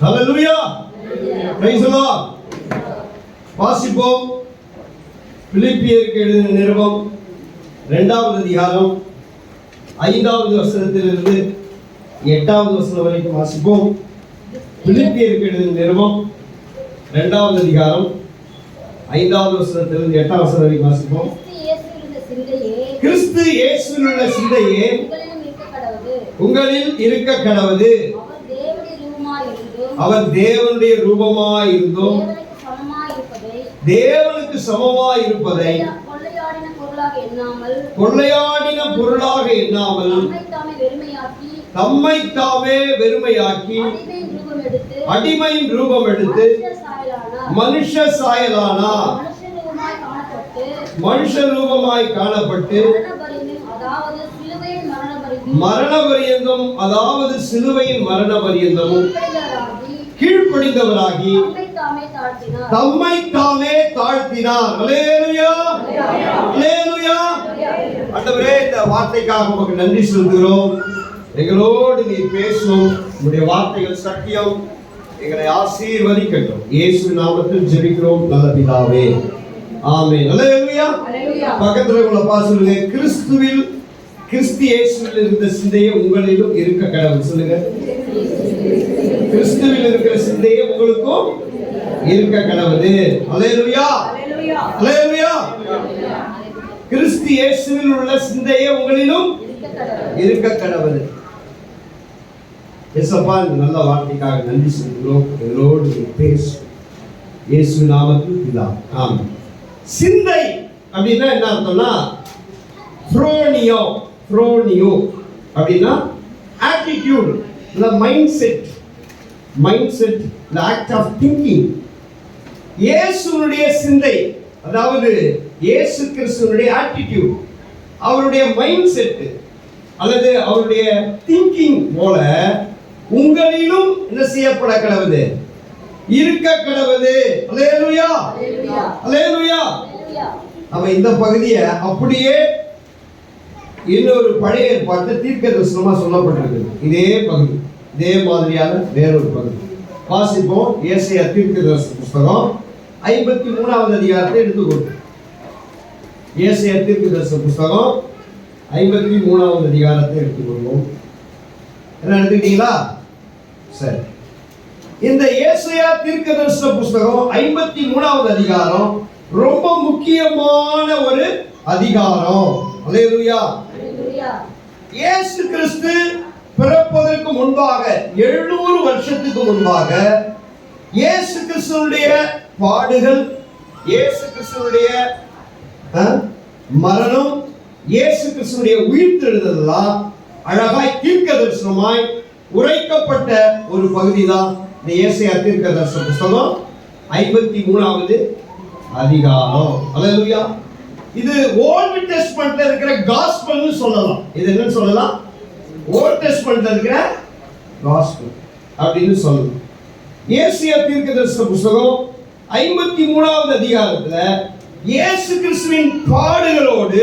Hallelujah. Praise the Lord. வாசிப்போம். பிலிப்பியருக்கு எழுதின நிருபம் 2வது அதிகாரம் 5வது வசனத்திலிருந்து 8வது வசனம் வரைக்கும் வாசிப்போம். பிலிப்பியருக்கு எழுதின நிருபம் 2வது அதிகாரம் 5வது வசனத்திலிருந்து 8வது வசனம் வரைக்கும் வாசிப்போம். கிறிஸ்து இயேசுவில் உள்ள சிந்தையே உங்களில் இருக்க கடவுது. அவர் தேவனுடைய ரூபமாய் இருந்தும் தேவனுக்கு சமமாய் இருப்பதை கொள்ளையாடின பொருளாக எண்ணாமல் தம்மை தாமே வெறுமையாக்கி அடிமையின் ரூபம் எடுத்து மனுஷ சாயலானார். மனுஷ ரூபமாய் காணப்பட்டு மரண பரியந்தம், அதாவது சிலுவையின் மரண பரியந்தமும் கீழ்ப்படிந்தவராகி தம்மை தாமே தாழ்த்தினார். அல்லேலூயா, அல்லேலூயா. ஆண்டவரே, இந்த வார்த்தைக்காக உமக்கு நன்றி சொல்கிறோம். எங்களோடு நீ பேசும் உம்முடைய வார்த்தைகள் சத்தியம். எங்களை ஆசீர்வதிக்கட்டும். இயேசு நாமத்தில் ஜெபிக்கிறோம் நல்ல பிதாவே, ஆமென். அல்லேலூயா. பக்கத்துல உள்ள பாசுங்க, கிறிஸ்துவில் கிறிஸ்து இயேசுவில் இருந்த சிந்தையே உங்களிலும் இருக்க கடவுள். சொல்லுங்க, கிறிஸ்துவில் இருக்கிற சிந்தையே உங்களுக்கும் இருக்க கடவுள். அல்லேலூயா, அல்லேலூயா. கிறிஸ்து இயேசுவில் உள்ள சிந்தையே உங்களிலும் இருக்க கடவுள். இயேசுப்பா, இந்த நல்ல வார்த்தைக்காக நன்றி சொல்கிறோம். எங்களோடு பேசு இயேசு நாமத்தில் பிதாவே, ஆமென். சிந்தை அப்படின்னா என்ன அர்த்தம்னா, ஃப்ரோனியோ அப்படின்னா ஆட்டிடியூட், இல்ல mind set, the act of thinking. இயேசுவுடைய சிந்தை, அதாவது இயேசு கிறிஸ்துவுடைய ஆட்டிடியூட், அவருடைய மைண்ட் செட் அல்லது அவருடைய திங்கிங் போல உங்களிலும் என்ன செய்யப்பட கடவுது, இருக்க கடவுது. அல்லேலூயா, அல்லேலூயா. நம்ம இந்த பகுதியை அப்படியே இன்னொரு பழைய ஏற்பாட்டு தீர்க்கதரிசனமா சொல்லப்பட்டிருக்கு. இதே பகுதி, இதே மாதிரியான வேறொரு பகுதி வாசிப்போம். ஏசாயா தீர்க்கதரிசன புஸ்தகம் 53வது அதிகாரத்தை எடுத்துக்கொள்ளும். ஏசாயா தீர்க்கதரிசன புஸ்தகம் 53வது அதிகாரத்தை எடுத்துக்கொள்வோம். என்ன எடுத்துக்கிட்டீங்களா? சரி. இந்த ஏசாயா தீர்க்கதரிசன புஸ்தகம் 53வது அதிகாரம் ரொம்ப முக்கியமான ஒரு அதிகாரம். அல்லேலூயா. இயேசு கிறிஸ்து பிறப்பதற்கு முன்பாக 700 வருஷத்துக்கு முன்பாக இயேசு கிறிஸ்துவுடைய பாடுகள், இயேசு கிறிஸ்துவுடைய மரணம், இயேசு கிறிஸ்துவுடைய உயிர்த்தெழுதல்லாம் அழகாய் தீர்க்கதரிசனமாய் உரைக்கப்பட்ட ஒரு பகுதி தான் இந்த ஏசாயா தீர்க்கதரிசன புஸ்தகம் 53வது அதிகாரம். அல்லேலூயா. இது ஓல்ட் டெஸ்டமென்ட்ல இருக்கிற காஸ்பல்னு சொல்லலாம். இது என்னன்னு சொல்லலாம்? ஓல்ட் டெஸ்டமென்ட்ல இருக்கிற காஸ்பல் அப்படின்னு சொல்லலாம். ஏசாயா தீர்க்கதரிசன புஸ்தகம் 53வது அதிகாரத்துல இயேசு கிறிஸ்துவின் பாடுகளோடு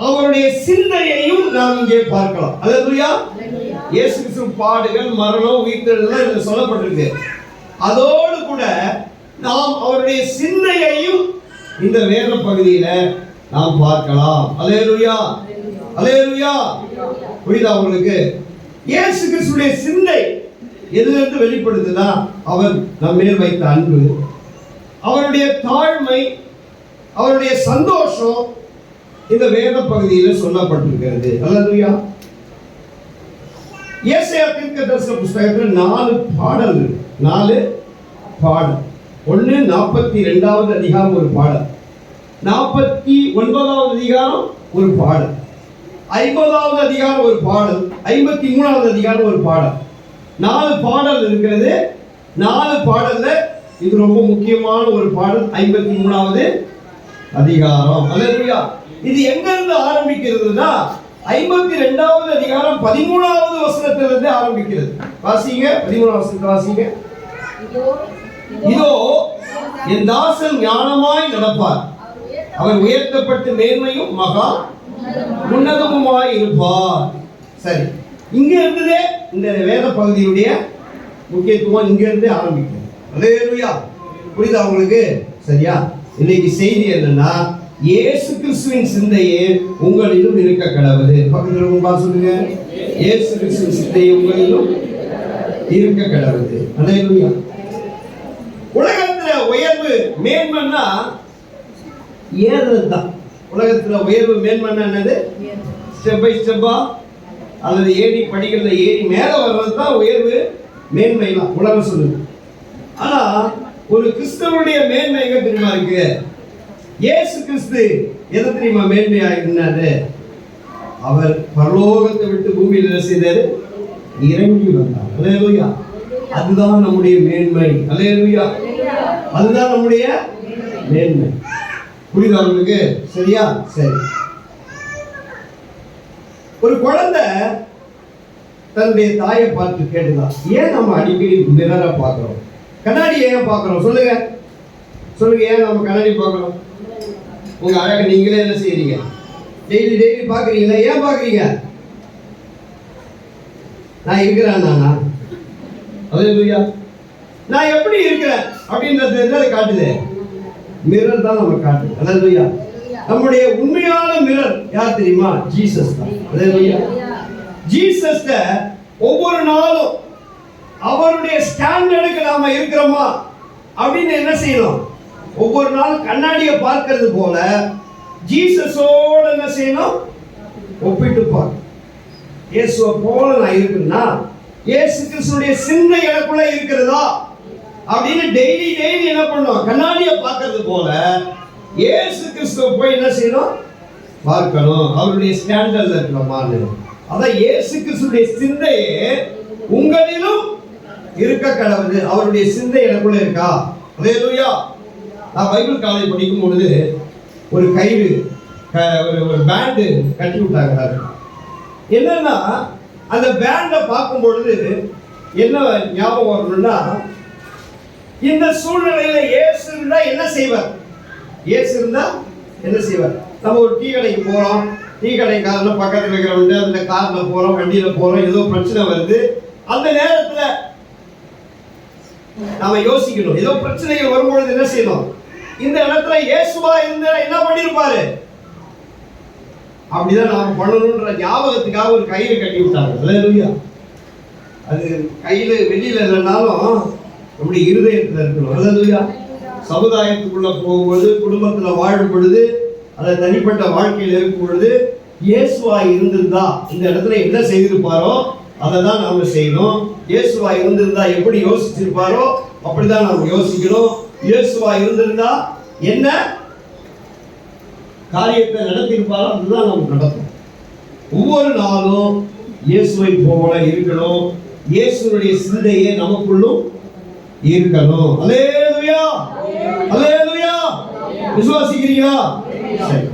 அவருடைய சிந்தையையும் நாம் இங்கே பார்க்கலாம். அல்லேலூயா. இயேசு கிறிஸ்துவின் பாடுகள், மரணம், உயிர்த்தெழுதல் இதுல சொல்லப்பட்டிருக்கு. அதோடு கூட நாம் அவருடைய சிந்தையையும் இந்த வேத பகுதியில நாம் பார்க்கலாம். அல்லேலூயா, அல்லேலூயா. புரியுதா உங்களுக்கு? இயேசு கிறிஸ்துவின் சிந்தை எதிலிருந்து வெளிப்படுதுன்னா, அவர் நம் மேல் வைத்த அன்பு, அவருடைய தாழ்மை, அவருடைய சந்தோஷம் இந்த வேத பகுதியில் சொல்லப்பட்டிருக்கிறது. அல்லேலூயா. ஏசாயா தீர்க்கதரிசன புஸ்தகத்தில் 4 பாடல்கள், 4 பாடல். 42வது அதிகாரம் ஒரு பாடல், 49வது அதிகாரம் ஒரு பாடல், 50வது அதிகாரம் ஒரு பாடல், 53வது அதிகாரம் ஒரு பாடல். 4 பாடல் இருக்கிறது. 4 பாடல்ல இது ரொம்ப முக்கியமான ஒரு பாடல், 53வது அதிகாரம். அல்லேலூயா. இது எங்க இருந்து ஆரம்பிக்கிறதுனா, 52வது அதிகாரம் 13வது வசனத்திலிருந்து ஆரம்பிக்கிறது. வாசிங்க, 13வது வசனத்தை வாசிங்க. இதோ என் தாசன் ஞானமாய் நடப்பார், அவர் உயர்த்தப்பட்டு மேன்மையும் மகா உன்னதமுமாய் இருப்பார். சரி, இங்க இருந்ததே இந்த வேத பகுதியுடைய முக்கியத்துவம் இங்க இருந்தே ஆரம்பிக்கும். அல்லேலூயா. புரியுதா உங்களுக்கு? சரியா? இன்னைக்கு செய்தி என்னன்னா, இயேசு கிறிஸ்துவின் சிந்தையே உங்களிலும் இருக்க கடவுது. பக்கத்துல உங்க சொல்லுங்க, இயேசு கிறிஸ்துவின் சிந்தையே உங்களிலும் இருக்க கடவுது. அல்லேலூயா. உலகத்துல உயர்வு மேன்மைன்னா ஏறுறதுதான். உலகத்துல உயர்வு மேன்மைன்னா என்னது? ஸ்டெப் பை ஸ்டெப்பா அல்லது ஏறி படிக்கல ஏறி மேல வர்றது தான் உயர்வு மேன்மைலாம் உலகம் சொல்லுது. ஆனா ஒரு கிறிஸ்தவனுடைய மேன்மை எங்க தெரியுமா இருக்கு? இயேசு கிறிஸ்து எது தெரியுமா மேன்மையா இருந்தாரு? அவர் பரலோகத்தை விட்டு பூமியில் என்ன செய்தாரு? இறங்கி வந்தார். அல்லேலூயா. அதுதான் நம்முடைய மேன்மை. அல்லேலூயா. அதுதான் நம்முடைய மேன்மை. புரியுதா உங்களுக்கு? சரியா? சரி. ஒரு குழந்தை தன்னுடைய தாயை பார்த்து கேட்டுதான், ஏன் நம்ம அடிக்கடி மிரரா பார்க்கிறோம், கண்ணாடி ஏன் பார்க்கிறோம்? சொல்லுங்க சொல்லுங்க, ஏன் நம்ம கண்ணாடி பார்க்கிறோம்? உங்க அழகை நீங்களே என்ன செய்யறீங்க? டெய்லி டெய்லி பாக்குறீங்களா? ஏன் பாக்குறீங்க? நான் இருக்கிறேன் நானா? அல்லேலூயா. நான் எப்படி இருக்கிறேன் அப்படின்றது என்ன காட்டுது? மிரர் தான் நம்ம காட்டுது. அல்லேலூயா. நம்முடைய உண்மையான மிரர் யார் தெரியுமா? ஜீசஸ் தான். அல்லேலூயா. ஜீசஸ் ஒவ்வொரு நாளும் அவருடைய ஸ்டாண்டர்டுக்கு நாம இருக்கிறோமா அப்படின்னு என்ன செய்யணும்? ஒவ்வொரு நாளும் கண்ணாடியை பார்க்கிறது போல ஜீசஸோட என்ன செய்யணும்? ஒப்பிட்டு பார்க்க. இயேசுவை போல நான் இருக்குன்னா இயேசு கிறிஸ்துடைய சிந்தை எனக்குள்ள இருக்கிறதா அப்படின்னு டெய்லி டெய்லி என்ன பண்ணுவோம்? கண்ணாடியை பார்க்கறது போல இயேசு கிறிஸ்துவை போய் என்ன செய்யணும்? பார்க்கணும். அவருடைய ஸ்டாண்டர்ட்ல இருக்கிறோமான்னு. அதான் இயேசு கிறிஸ்துடைய சிந்தையே உங்களிலும் இருக்க கடவுது. அவருடைய சிந்தை எனக்குள்ள இருக்கா? அல்லேலூயா. நான் பைபிள் காலேஜ் படிக்கும் பொழுது ஒரு கயிறு ஒரு பேண்டு கட்டி விட்டாங்க. என்னன்னா அந்த பேண்டை பார்க்கும் பொழுது என்ன ஞாபகம் வரணும்னா, இந்த சூழ்நிலையில இயேசு இருந்தா என்ன செய்வார்? இயேசு இருந்தா என்ன செய்வார்? நம்ம ஒரு டீ கடைக்கு போறோம், டீ கடைக்காரன் பக்கத்தில் இருக்கிறவங்க அந்த கார்ல போறோம், வண்டியில போறோம், ஏதோ பிரச்சனை வருது. அந்த நேரத்துல நாம யோசிக்கணும், ஏதோ பிரச்சனைகள் வரும்பொழுது என்ன செய்யணும்? இந்த இடத்துல இயேசுவா இருந்தா என்ன பண்ணிருப்பாரு? அப்படிதான் நாம பண்ணணும்ன்ற ஞாபகத்துக்காக ஒரு கயிறு கட்டி விட்டாங்க. அல்லேலூயா. அது கையில வெளியில இல்லைனாலும் நம்முடைய இருதயத்துல இருக்கணும். அல்லேலூயா. சமுதாயத்துக்குள்ள போகும்போது, குடும்பத்துல வாழும் பொழுது, அதை தனிப்பட்ட வாழ்க்கையில் இருக்கும் பொழுது இயேசுவா இருந்திருந்தா இந்த இடத்துல என்ன செய்திருப்பாரோ அதை தான் நாம செய்யணும். இயேசுவா இருந்திருந்தா எப்படி யோசிச்சிருப்பாரோ அப்படிதான் நாம யோசிக்கணும். இயேசுவா இருந்திருந்தா என்ன காரியத்தை நடத்தியிருப்பாரோ அதுதான் நாம் நடக்கும். ஒவ்வொரு நாளும் இயேசுவை போல இருக்கணும். இயேசுடைய சிந்தையே நமக்குள்ளும் இருக்கணும். அல்லேலூயா. அல்லேலூயா. விசுவாசிக்கிறீங்களா? சரி.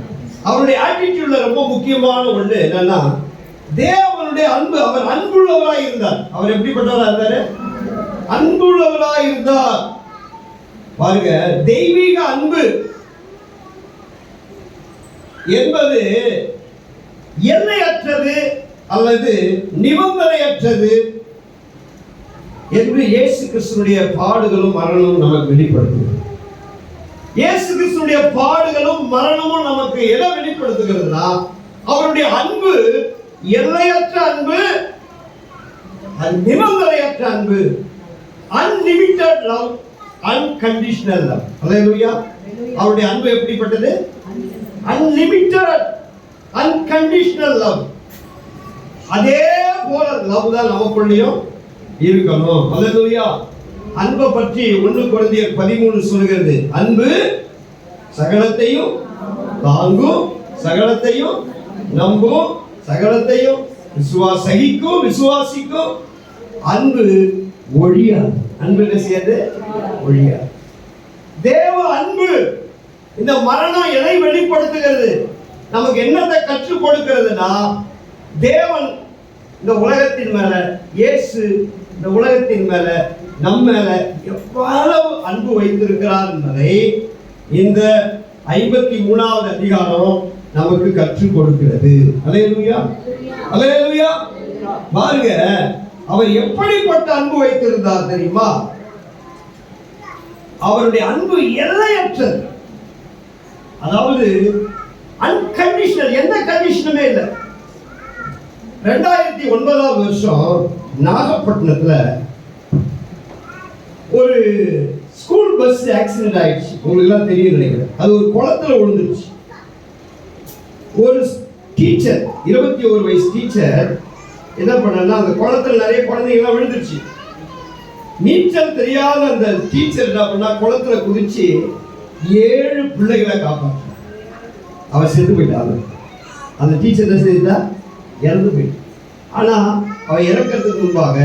அவருடைய ஆட்டிட்யூட்ல ரொம்ப முக்கியமான ஒன்று என்னன்னா, தேவனுடைய அன்பு. அவர் அன்புள்ளவராய் இருந்தார். அவர் எப்படிப்பட்டவராக இருந்தாரு? அன்புள்ளவராய் இருந்தார். பாருங்க, தெய்வீக அன்பு என்பது எல்லையற்றது அல்லது நிபந்தனையற்றது என்று இயேசு கிறிஸ்துடைய பாடுகளும் மரணமும் நமக்கு வெளிப்படுத்துகிறது. இயேசு கிறிஸ்துடைய பாடுகளும் மரணமும் நமக்கு எதை வெளிப்படுத்துகிறதுனா, அவருடைய அன்பு எல்லையற்ற அன்பு, நிபந்தனையற்ற அன்பு, அன்லிமிட்டட் லவ், அன்கண்டிஷனல் லவ். அல்லேலூயா. அவருடைய அன்பு எப்படிப்பட்டது? Unlimited unconditional love. அதே போல லவ் தான் நமக்குள்ளேயும் இருக்கணும். அல்லேலூயா. அன்பை பற்றி 1 கொரிந்தியர் 13 சொல்கிறது, அன்பு சகலத்தையும் தாங்கும், சகலத்தையும் நம்பும், சகலத்தையும் சகிக்கும், விசுவாசிக்கும். அன்பு ஒழியாது. அன்பு என்ன செய்யாது? ஒழியாது. தேவ அன்பு. இந்த மரணம் எதை வெளிப்படுத்துகிறது? நமக்கு என்னத்தை கற்றுக் கொடுக்கிறதுனா, தேவன் இந்த உலகத்தின் மேல, இயேசு இந்த உலகத்தின் மேல, நம்ம மேல எவ்வளவு அன்பு வைத்திருக்கிறார் என்பதை இந்த 53வது அதிகாரம் நமக்கு கற்றுக் கொடுக்கிறது. அல்லேலூயா. அல்லேலூயா. பாருங்க, அவர் எப்படிப்பட்ட அன்பு வைத்திருந்தார் தெரியுமா? அவருடைய அன்பு எல்லையற்றது. அதாவது அன்கண்டிஷனல், எந்த கண்டிஷனுமே இல்லை. 2009 வருஷம் நாகப்பட்டினத்துல ஒரு ஸ்கூல் பஸ் ஆக்சிடென்ட் ஆயிடுச்சு. உங்களுக்கு எல்லாம் தெரியும் நினைக்கிறேன். அது ஒரு குளத்துல விழுந்துருச்சு. ஒரு டீச்சர், 21 வயசு டீச்சர் என்ன பண்ணா, அந்த குளத்துல நிறைய குழந்தைங்கலாம் விழுந்துருச்சு. நீச்சல் தெரியாத அந்த டீச்சர் என்ன பண்ணா, குளத்துல குதிச்சு 7 பிள்ளைகளை காப்பாற்ற. அவர் செத்து போயிட்டாங்க. அந்த டீச்சர் என்ன செய்தா, இறந்து போயிட்டு. ஆனா அவ இறக்கிறதுக்கு முன்பாக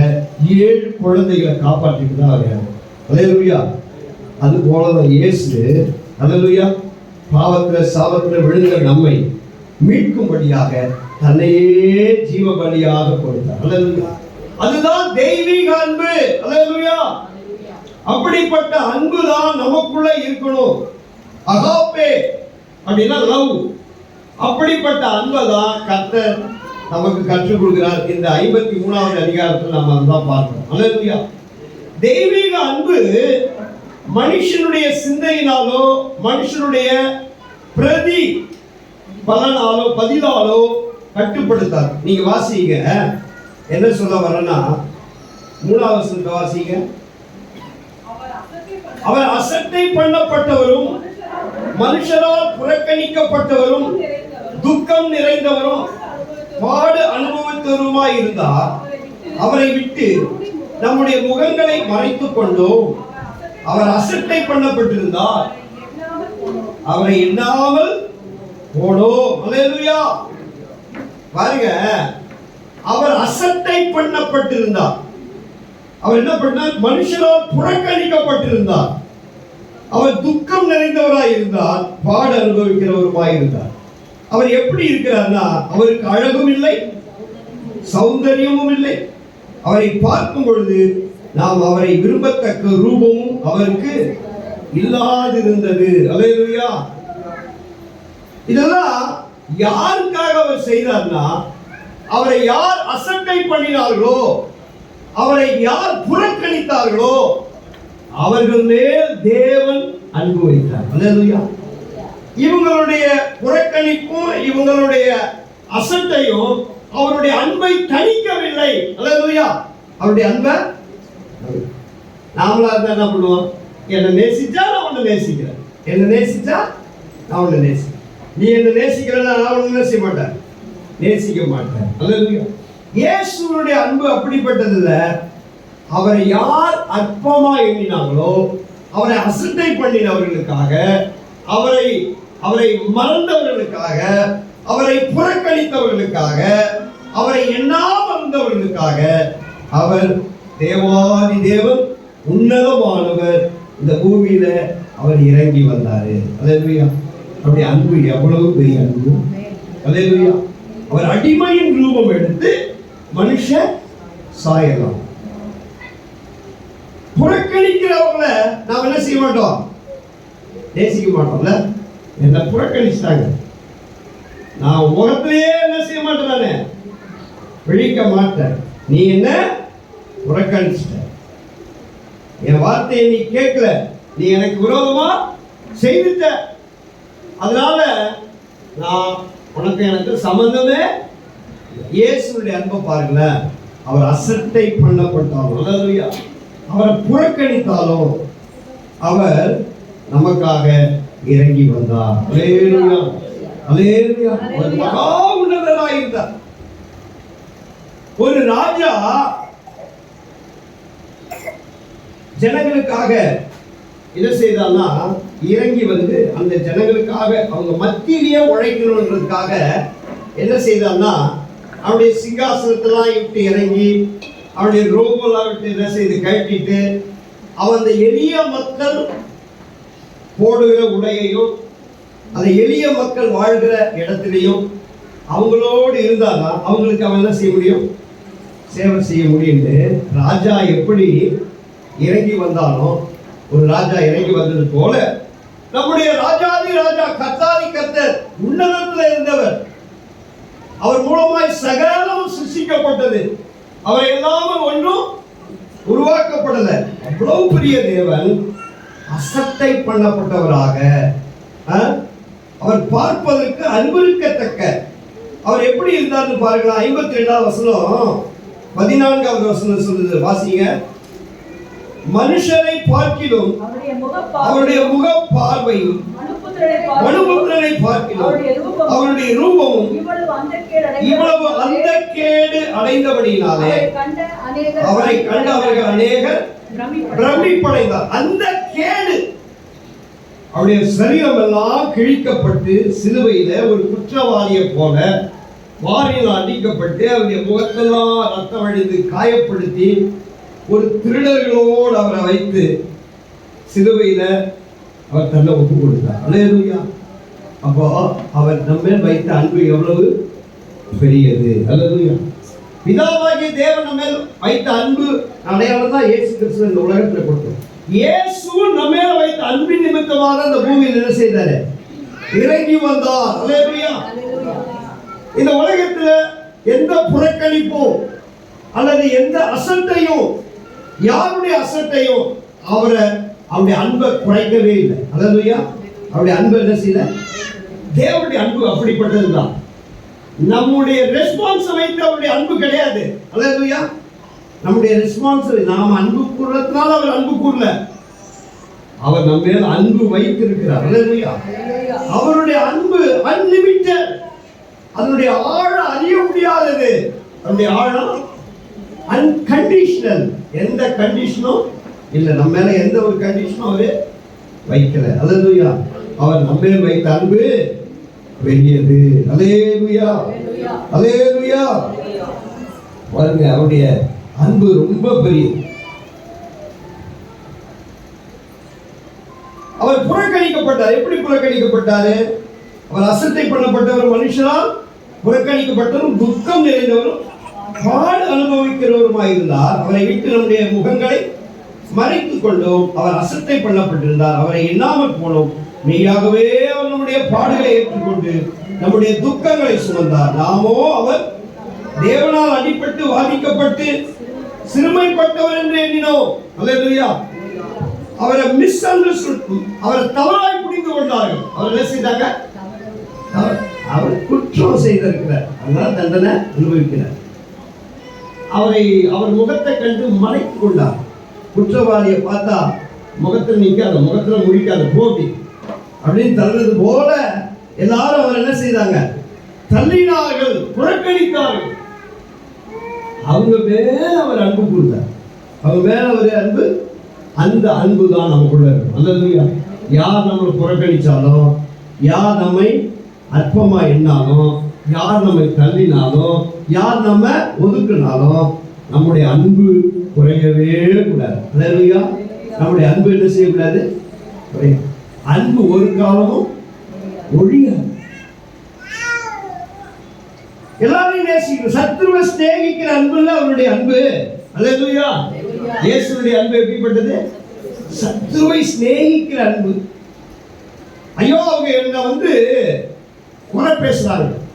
7 குழந்தைகளை காப்பாற்றிட்டு தான் அவர் இறந்தார். அல்லேலூயா. அது போலதான் இயேசு, அல்லேலூயா, பாவத்துல சாபத்துல விழுந்த நம்மை மீட்கும்படியாக தன்னையே ஜீவ பலியாக கொடுத்தார். அல்லேலூயா. அதுதான் தெய்வீக அன்பு. அல்லேலூயா. அப்படிப்பட்ட அன்பு தான் நமக்குள்ள இருக்கணும். அகாப்பே அப்படின்னா லவ். அப்படிப்பட்ட அன்பை தான் கர்த்தர் நமக்கு கற்றுக் கொடுக்கிறார். இந்த 53வது அதிகாரத்தில் நம்ம அதான் பார்க்கிறோம். அல்லேலூயா. தெய்வீக அன்பு மனுஷனுடைய சிந்தையினாலோ மனுஷனுடைய பிரதி பலனாலோ பதிலாலோ கட்டுப்படுத்தார். நீங்க வாசிங்க, என்ன சொல்ல வரேன்னா 3வது வசனத்தை வாசிங்க. அவர் அசட்டை பண்ணப்பட்டவரும் மனுஷரால் புறக்கணிக்கப்பட்டவரும் துக்கம் நிறைந்தவரும் பாடு அனுபவித்தவருமாய் இருந்தார். அவரை விட்டு நம்முடைய முகங்களை மறைத்துக் கொண்டோம். அவர் அசட்டை பண்ணப்பட்டிருந்தார், அவரை எண்ணாமல் போனோம். அல்லேலூயா. பாருங்க, அவர் அசட்டை பண்ணப்பட்டிருந்தார். அவர் என்ன பண்ணார்? மனுஷரால் புறக்கணிக்கப்பட்டிருந்தார். அவர் துக்கம் நிறைந்தவராய் இருந்தார், பாடு அனுபவிக்கிறவருமாய் இருந்தார். அவர் எப்படி இருக்கிறார்னா, அவருக்கு அழகும் இல்லை, சௌந்தரியமும் இல்லை. அவரை பார்க்கும் பொழுது நாம் அவரை விரும்பத்தக்க ரூபமும் அவருக்கு இல்லாதிருந்தது. அல்லேலூயா. இதெல்லாம் யாருக்காக அவர் செய்தார்னா, அவரை யார் அசட்டை பண்ணினார்களோ, அவரை யார் புறக்கணித்தார்களோ அவர்கள் மேல் தேவன் அன்பு வைத்தார். அல்லேலூயா. இவங்களுடைய புறக்கணிப்பும் இவங்களுடைய அசட்டையும் அவருடைய அன்பை தணிக்கவில்லை. அல்லேலூயா. அவருடைய அன்பை நாமளா இருந்தா என்ன பண்ணுவோம்? என்னை நேசிச்சா நான் உன்னை நேசிக்கிறேன், என்னை நேசிச்சா நான் உன்னை நேசிக்கிறேன், நீ என்னை நேசிக்கிறேன்னா நான் உன்னை நேசிக்க மாட்டேன், நேசிக்க மாட்டேன். அல்லேலூயா. இயேசுவுடைய அன்பு அப்படிப்பட்டது இல்லை. அவரை யார் அற்பமா எண்ணினாங்களோ, அவரை அசட்டை பண்ணினவர்களுக்காக, அவரை மறந்தவர்களுக்காக, அவரை புறக்கணித்தவர்களுக்காக, அவரை எண்ணாமல் இருந்தவர்களுக்காக அவர் தேவாதி தேவன், உன்னதமானவர், இந்த பூமியில அவர் இறங்கி வந்தாரு. அல்லேலூயா. அவருடைய அன்பு எவ்வளவு பெரிய அன்பு. அல்லேலூயா. அவர் அடிமையின் ரூபம் எடுத்து மனுஷ சாயலாம். புறக்கணிக்கிறவங்களை நாம் என்ன செய்ய மாட்டோம்? நேசிக்க மாட்டோம்ல. என்ன புறக்கணிச்சிட்டாங்க, நான் முகத்திலேயே என்ன செய்ய மாட்டேன், நானே விழிக்க மாட்டேன். நீ என்ன புறக்கணிச்சிட்ட, என் வார்த்தையை நீ கேட்கல, நீ எனக்கு விரோதமா செய்துட்ட, அதனால நான் உனக்கு எனக்கு சம்பந்தமே. இயேசுடைய அன்பை பாருங்களேன். அவர் அசட்டை பண்ணப்பட்டாலும், அல்லேலூயா, அவரை புறக்கணித்தாலும் அவர் நமக்காக இறங்கி வந்தார். அல்லேலூயா. அல்லேலூயா. ஒரு மகா உன்னதராய் இருந்தார். ஒரு ராஜா ஜனங்களுக்காக என்ன செய்தான்னா, இறங்கி வந்து அந்த ஜனங்களுக்காக அவங்க மத்தியிலேயே உழைக்கணுன்றதுக்காக என்ன செய்தான்னா, அவருடைய சிங்காசனத்தெல்லாம் விட்டு இறங்கி அவருடைய ரோபெல்லாம் விட்டு என்ன செய்து கட்டிட்டு அவன் அந்த எளிய மக்கள் போடுகிற உடையையும் அந்த எளிய மக்கள் வாழ்கிற இடத்திலையும் அவங்களோடு இருந்தாதான் அவங்களுக்கு அவன் என்ன செய்ய முடியும்? சேவை செய்ய முடியும். ராஜா எப்படி இறங்கி வந்தாலும், ஒரு ராஜா இறங்கி வந்தது போல நம்முடைய ராஜாதி ராஜா கர்த்தாதி கர்த்தர் உன்னதத்தில் இருந்தவர், அவர் மூலமாய் சகலமும் சிருஷ்டிக்கப்பட்டது, அவரை இல்லாமல் ஒன்றும் உருவாக்கப்படல. அவ்வளவு பெரிய தேவன் அசட்டை பண்ணப்பட்டவராக, அவர் பார்ப்பதற்கு அன்பிருக்கத்தக்க அவர் எப்படி இருந்தார்னு பாருங்களா. 52வது வசனம் 14வது வசனம் சொல்லுது, வாசிங்க. மனுஷரை பார்க்கிலும் அவருடைய முக பார்வையும் மனுபுத்திரனை பார்க்கிலும் அவருடைய ரூபமும் இவ்வளவு அந்த கேடு அடைந்தபடியினாலே அவரை கண்ட அவர்கள் அநேகர் பிரமிப்படைந்தார். அந்த கேடு, அவருடைய சரீரம் எல்லாம் கிழிக்கப்பட்டு சிலுவையில ஒரு குற்றவாளியை போல வாரில் அடிக்கப்பட்டு அவருடைய முகத்தெல்லாம் ரத்தம் வழிந்து காயப்படுத்தி ஒரு திருடர்களோடு அவரை வைத்து சிலுவையில அவர் தன்னை ஒப்பு கொடுத்தார். அல்லேலூயா. அப்போ அவர் நம்ம வைத்த அன்பு எவ்வளவு பெரியது. அல்லேலூயா. பிதாவாகிய தேவன் நம்ம வைத்த அன்பு அடையாளம் தான் இயேசு கிறிஸ்து இந்த உலகத்துல கொடுத்தார். இயேசு நம்ம வைத்த அன்பின் நிமித்தமாக அந்த பூமியில் என்ன செய்தாரு? இறங்கி வந்தார். அல்லேலூயா. இந்த உலகத்துல எந்த புறக்கணிப்பும் அல்லது எந்த அசட்டையும், யாருடைய அசட்டையும் அவருடைய அன்பை குறைக்கவே இல்லை. அல்லேலூயா. அவருடைய அன்பு என்ன செய்யல? தேவனுடைய அன்பு அப்படிப்பட்டதுதான். நம்முடைய ரெஸ்பான்ஸ் வைத்து அவருடைய அன்பு கிடையாது. அல்லேலூயா. நம்முடைய ரெஸ்பான்ஸ், நாம அன்பு கூறுறதுனால அவர் அன்பு கூறல, அவர் நம்ம மேல் அன்பு வைத்திருக்கிறார். அல்லேலூயா. அவருடைய அன்பு அன்லிமிட்டட், அதனுடைய ஆழம் அறிய முடியாதது. அவருடைய ஆழம் அன்கண்டிஷனல், எந்த கண்டிஷனும் இல்ல, நம்ம மேல எந்த ஒரு கண்டிஷனும் அவரு வைக்கல. அல்லேலூயா. அவர் நம்ம மேல் வைத்த அன்பு பெரியது. அல்லேலூயா. அல்லேலூயா. பாருங்க, அவருடைய அன்பு ரொம்ப பெரியது. அவர் புறக்கணிக்கப்பட்டார். எப்படி புறக்கணிக்கப்பட்டாரு? அவர் அசட்டை பண்ணப்பட்டவர், மனுஷனால் புறக்கணிக்கப்பட்டவரும் துக்கம் நிறைந்தவரும் பாடு அனுபவிக்கிறவருமாய் இருந்தார். அவரை விட்டு நம்முடைய முகங்களை மறைத்துக் கொண்டோம். அவர் அசட்டை பண்ணப்பட்டிருந்தார், அவரை எண்ணாமல் போனோம். மெய்யாகவே அவர் நம்முடைய பாடுகளை ஏற்றுக்கொண்டு நம்முடைய துக்கங்களை சுமந்தார். நாமோ அவர் தேவனால் அடிபட்டு வாதிக்கப்பட்டு சிறுமைப்பட்டவர் என்று எண்ணினோம். அல்லேலூயா. அவரை மிஸ் அண்டர்ஸ்டுட், அவரை தவறாய் புரிந்து கொண்டார்கள். அவர் என்ன செய்தாங்க? அவர் குற்றம் செய்திருக்கிறார், அதனால தண்டனை அனுபவிக்கிறார். அவர் முகத்தை கண்டு மறைத்துக் கொண்டார். குற்றவாளியை பார்த்தா முகத்தில் நிற்காத, முகத்துல முடிக்காத, போட்டி அப்படின்னு தள்ளுறது போல எல்லாரும் அவர் என்ன செய்தாங்க? தள்ளினார்கள், புறக்கணித்தார்கள். அவங்க மேல அவர் அன்பு கொடுத்தார். அவங்க மேல அவர் அன்பு, அந்த அன்பு தான் நமக்குள்ள இருக்கும். அல்லேலூயா. யார் நம்மளை புறக்கணிச்சாலும், யார் நம்மை அற்பமா எண்ணாலும், யார் நம்மை தள்ளினாலும், யார் நம்ம ஒதுக்கினாலும் நம்முடைய அன்பு குறையவே கூடாது. அல்லேலூயா. நம்முடைய அன்பு என்ன செய்யக்கூடாது? அன்பு ஒரு காலமும் ஒழியாது. எல்லாரையும் நேசிக்கணும். சத்துருவை சிநேகிக்கிற அன்பு இல்ல அவருடைய அன்பு. அல்லேலூயா. இயேசுவுடைய அன்பு எப்படிப்பட்டது? சத்துருவை சிநேகிக்கிற அன்பு. ஐயோ, அவங்க என்ன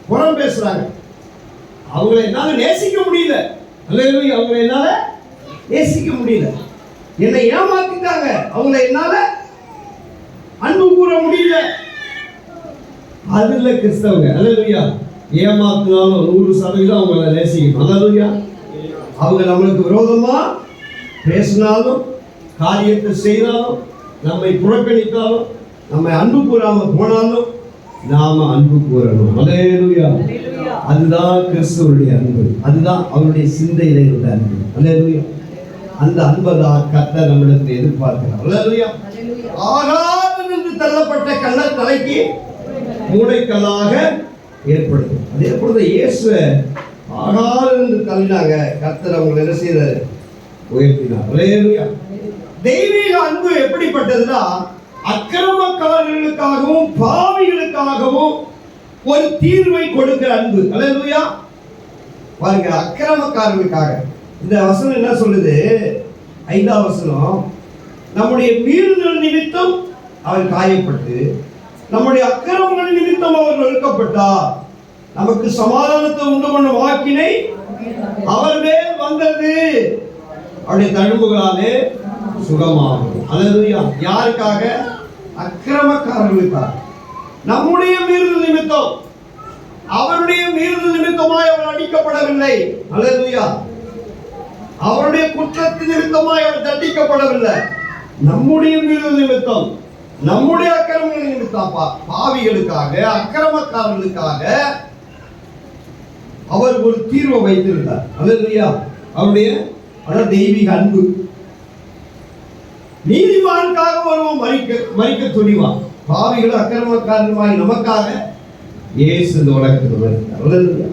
புறம் பேசுறாங்க, அவங்களை என்னால நேசிக்க முடியல. அல்லேலூயா. அவங்களை என்னால நேசிக்க முடியல, என்னை ஏமாத்திட்டாங்க, அவங்களை என்னால அன்பு கூற முடியல. அது இல்ல கிறிஸ்தவங்க. அல்லேலூயா. ஏமாத்தினாலும் 100% அவங்களை நேசிக்கணும். அல்லேலூயா. அவங்க நம்மளுக்கு விரோதமா பேசினாலும், காரியத்தை செய்தாலும், நம்மை புறக்கணித்தாலும், நம்மை அன்பு கூறாம போனாலும் நாம அன்பு கூறணும். அல்லேலூயா. அதுதான் கிறிஸ்துவுடைய அன்பு, அதுதான் அவருடைய சிந்தையில இருந்த அன்பு. அல்லேலூயா. அந்த அன்பை தான் கர்த்தர் நம்மிடத்தில் எதிர்பார்க்கிறார். அல்லேலூயா. ஆகாது என்று தள்ளப்பட்ட கல்லை தலைக்கு மூளைக்கல்லாக ஏற்படுத்தும். அதே போல இயேசுவை ஆகாது என்று தள்ளினாங்க, கர்த்தர் அவங்களை என்ன செய்தார்? உயர்த்தினார். அல்லேலூயா. தெய்வீக அன்பு எப்படிப்பட்டதுன்னா, அக்கிரமக்காரர்களுக்காகவும் பாவிகளுக்காகவும் ஒரு தீர்வை கொடுக்கிற அன்பு. அல்லேலூயா. பாருங்க, அக்கிரமக்காரர்களுக்காக இந்த வசனம் என்ன சொல்லுது? 5வது வசனம், நம்முடைய மீறுதல் நிமித்தம் அவர் காயப்பட்டு, நம்முடைய அக்கிரமங்கள் நிமித்தம் அவர் வெறுக்கப்பட்டார், நமக்கு சமாதானத்தை உண்டு பண்ணும் வாக்கினை அவர் மேல் வந்தது அவருடைய தழும்புகளாலே சுகமாகும். அல்லேலூயா. யாருக்காக? அக்கிரமக்காரர்களுக்காக. நம்முடைய மீறுதல் நிமித்தம், அவருடைய மீறுதல் நிமித்தமாய் அவர் அடிக்கப்படவில்லை. அல்லேலூயா. அவருடைய குற்றத்தின் நிமித்தமாய் அவர் தண்டிக்கப்படவில்லை. நம்முடைய மீறுதல் நிமித்தம், நம்முடைய அக்கிரமங்கள் நிமித்தம், பாவிகளுக்காக, அக்கிரமக்காரர்களுக்காக அவர் ஒரு தீர்வை வைத்திருந்தார். அல்லேலூயா. அவருடைய தெய்வீக அன்பு. நீதிமானுக்காக ஒருவன் மரிக்க துணிவான். பாவிகள் அக்கிரமக்காரருமாய் நமக்காக இயேசு இந்த உலகத்துக்கு வருகிறார்.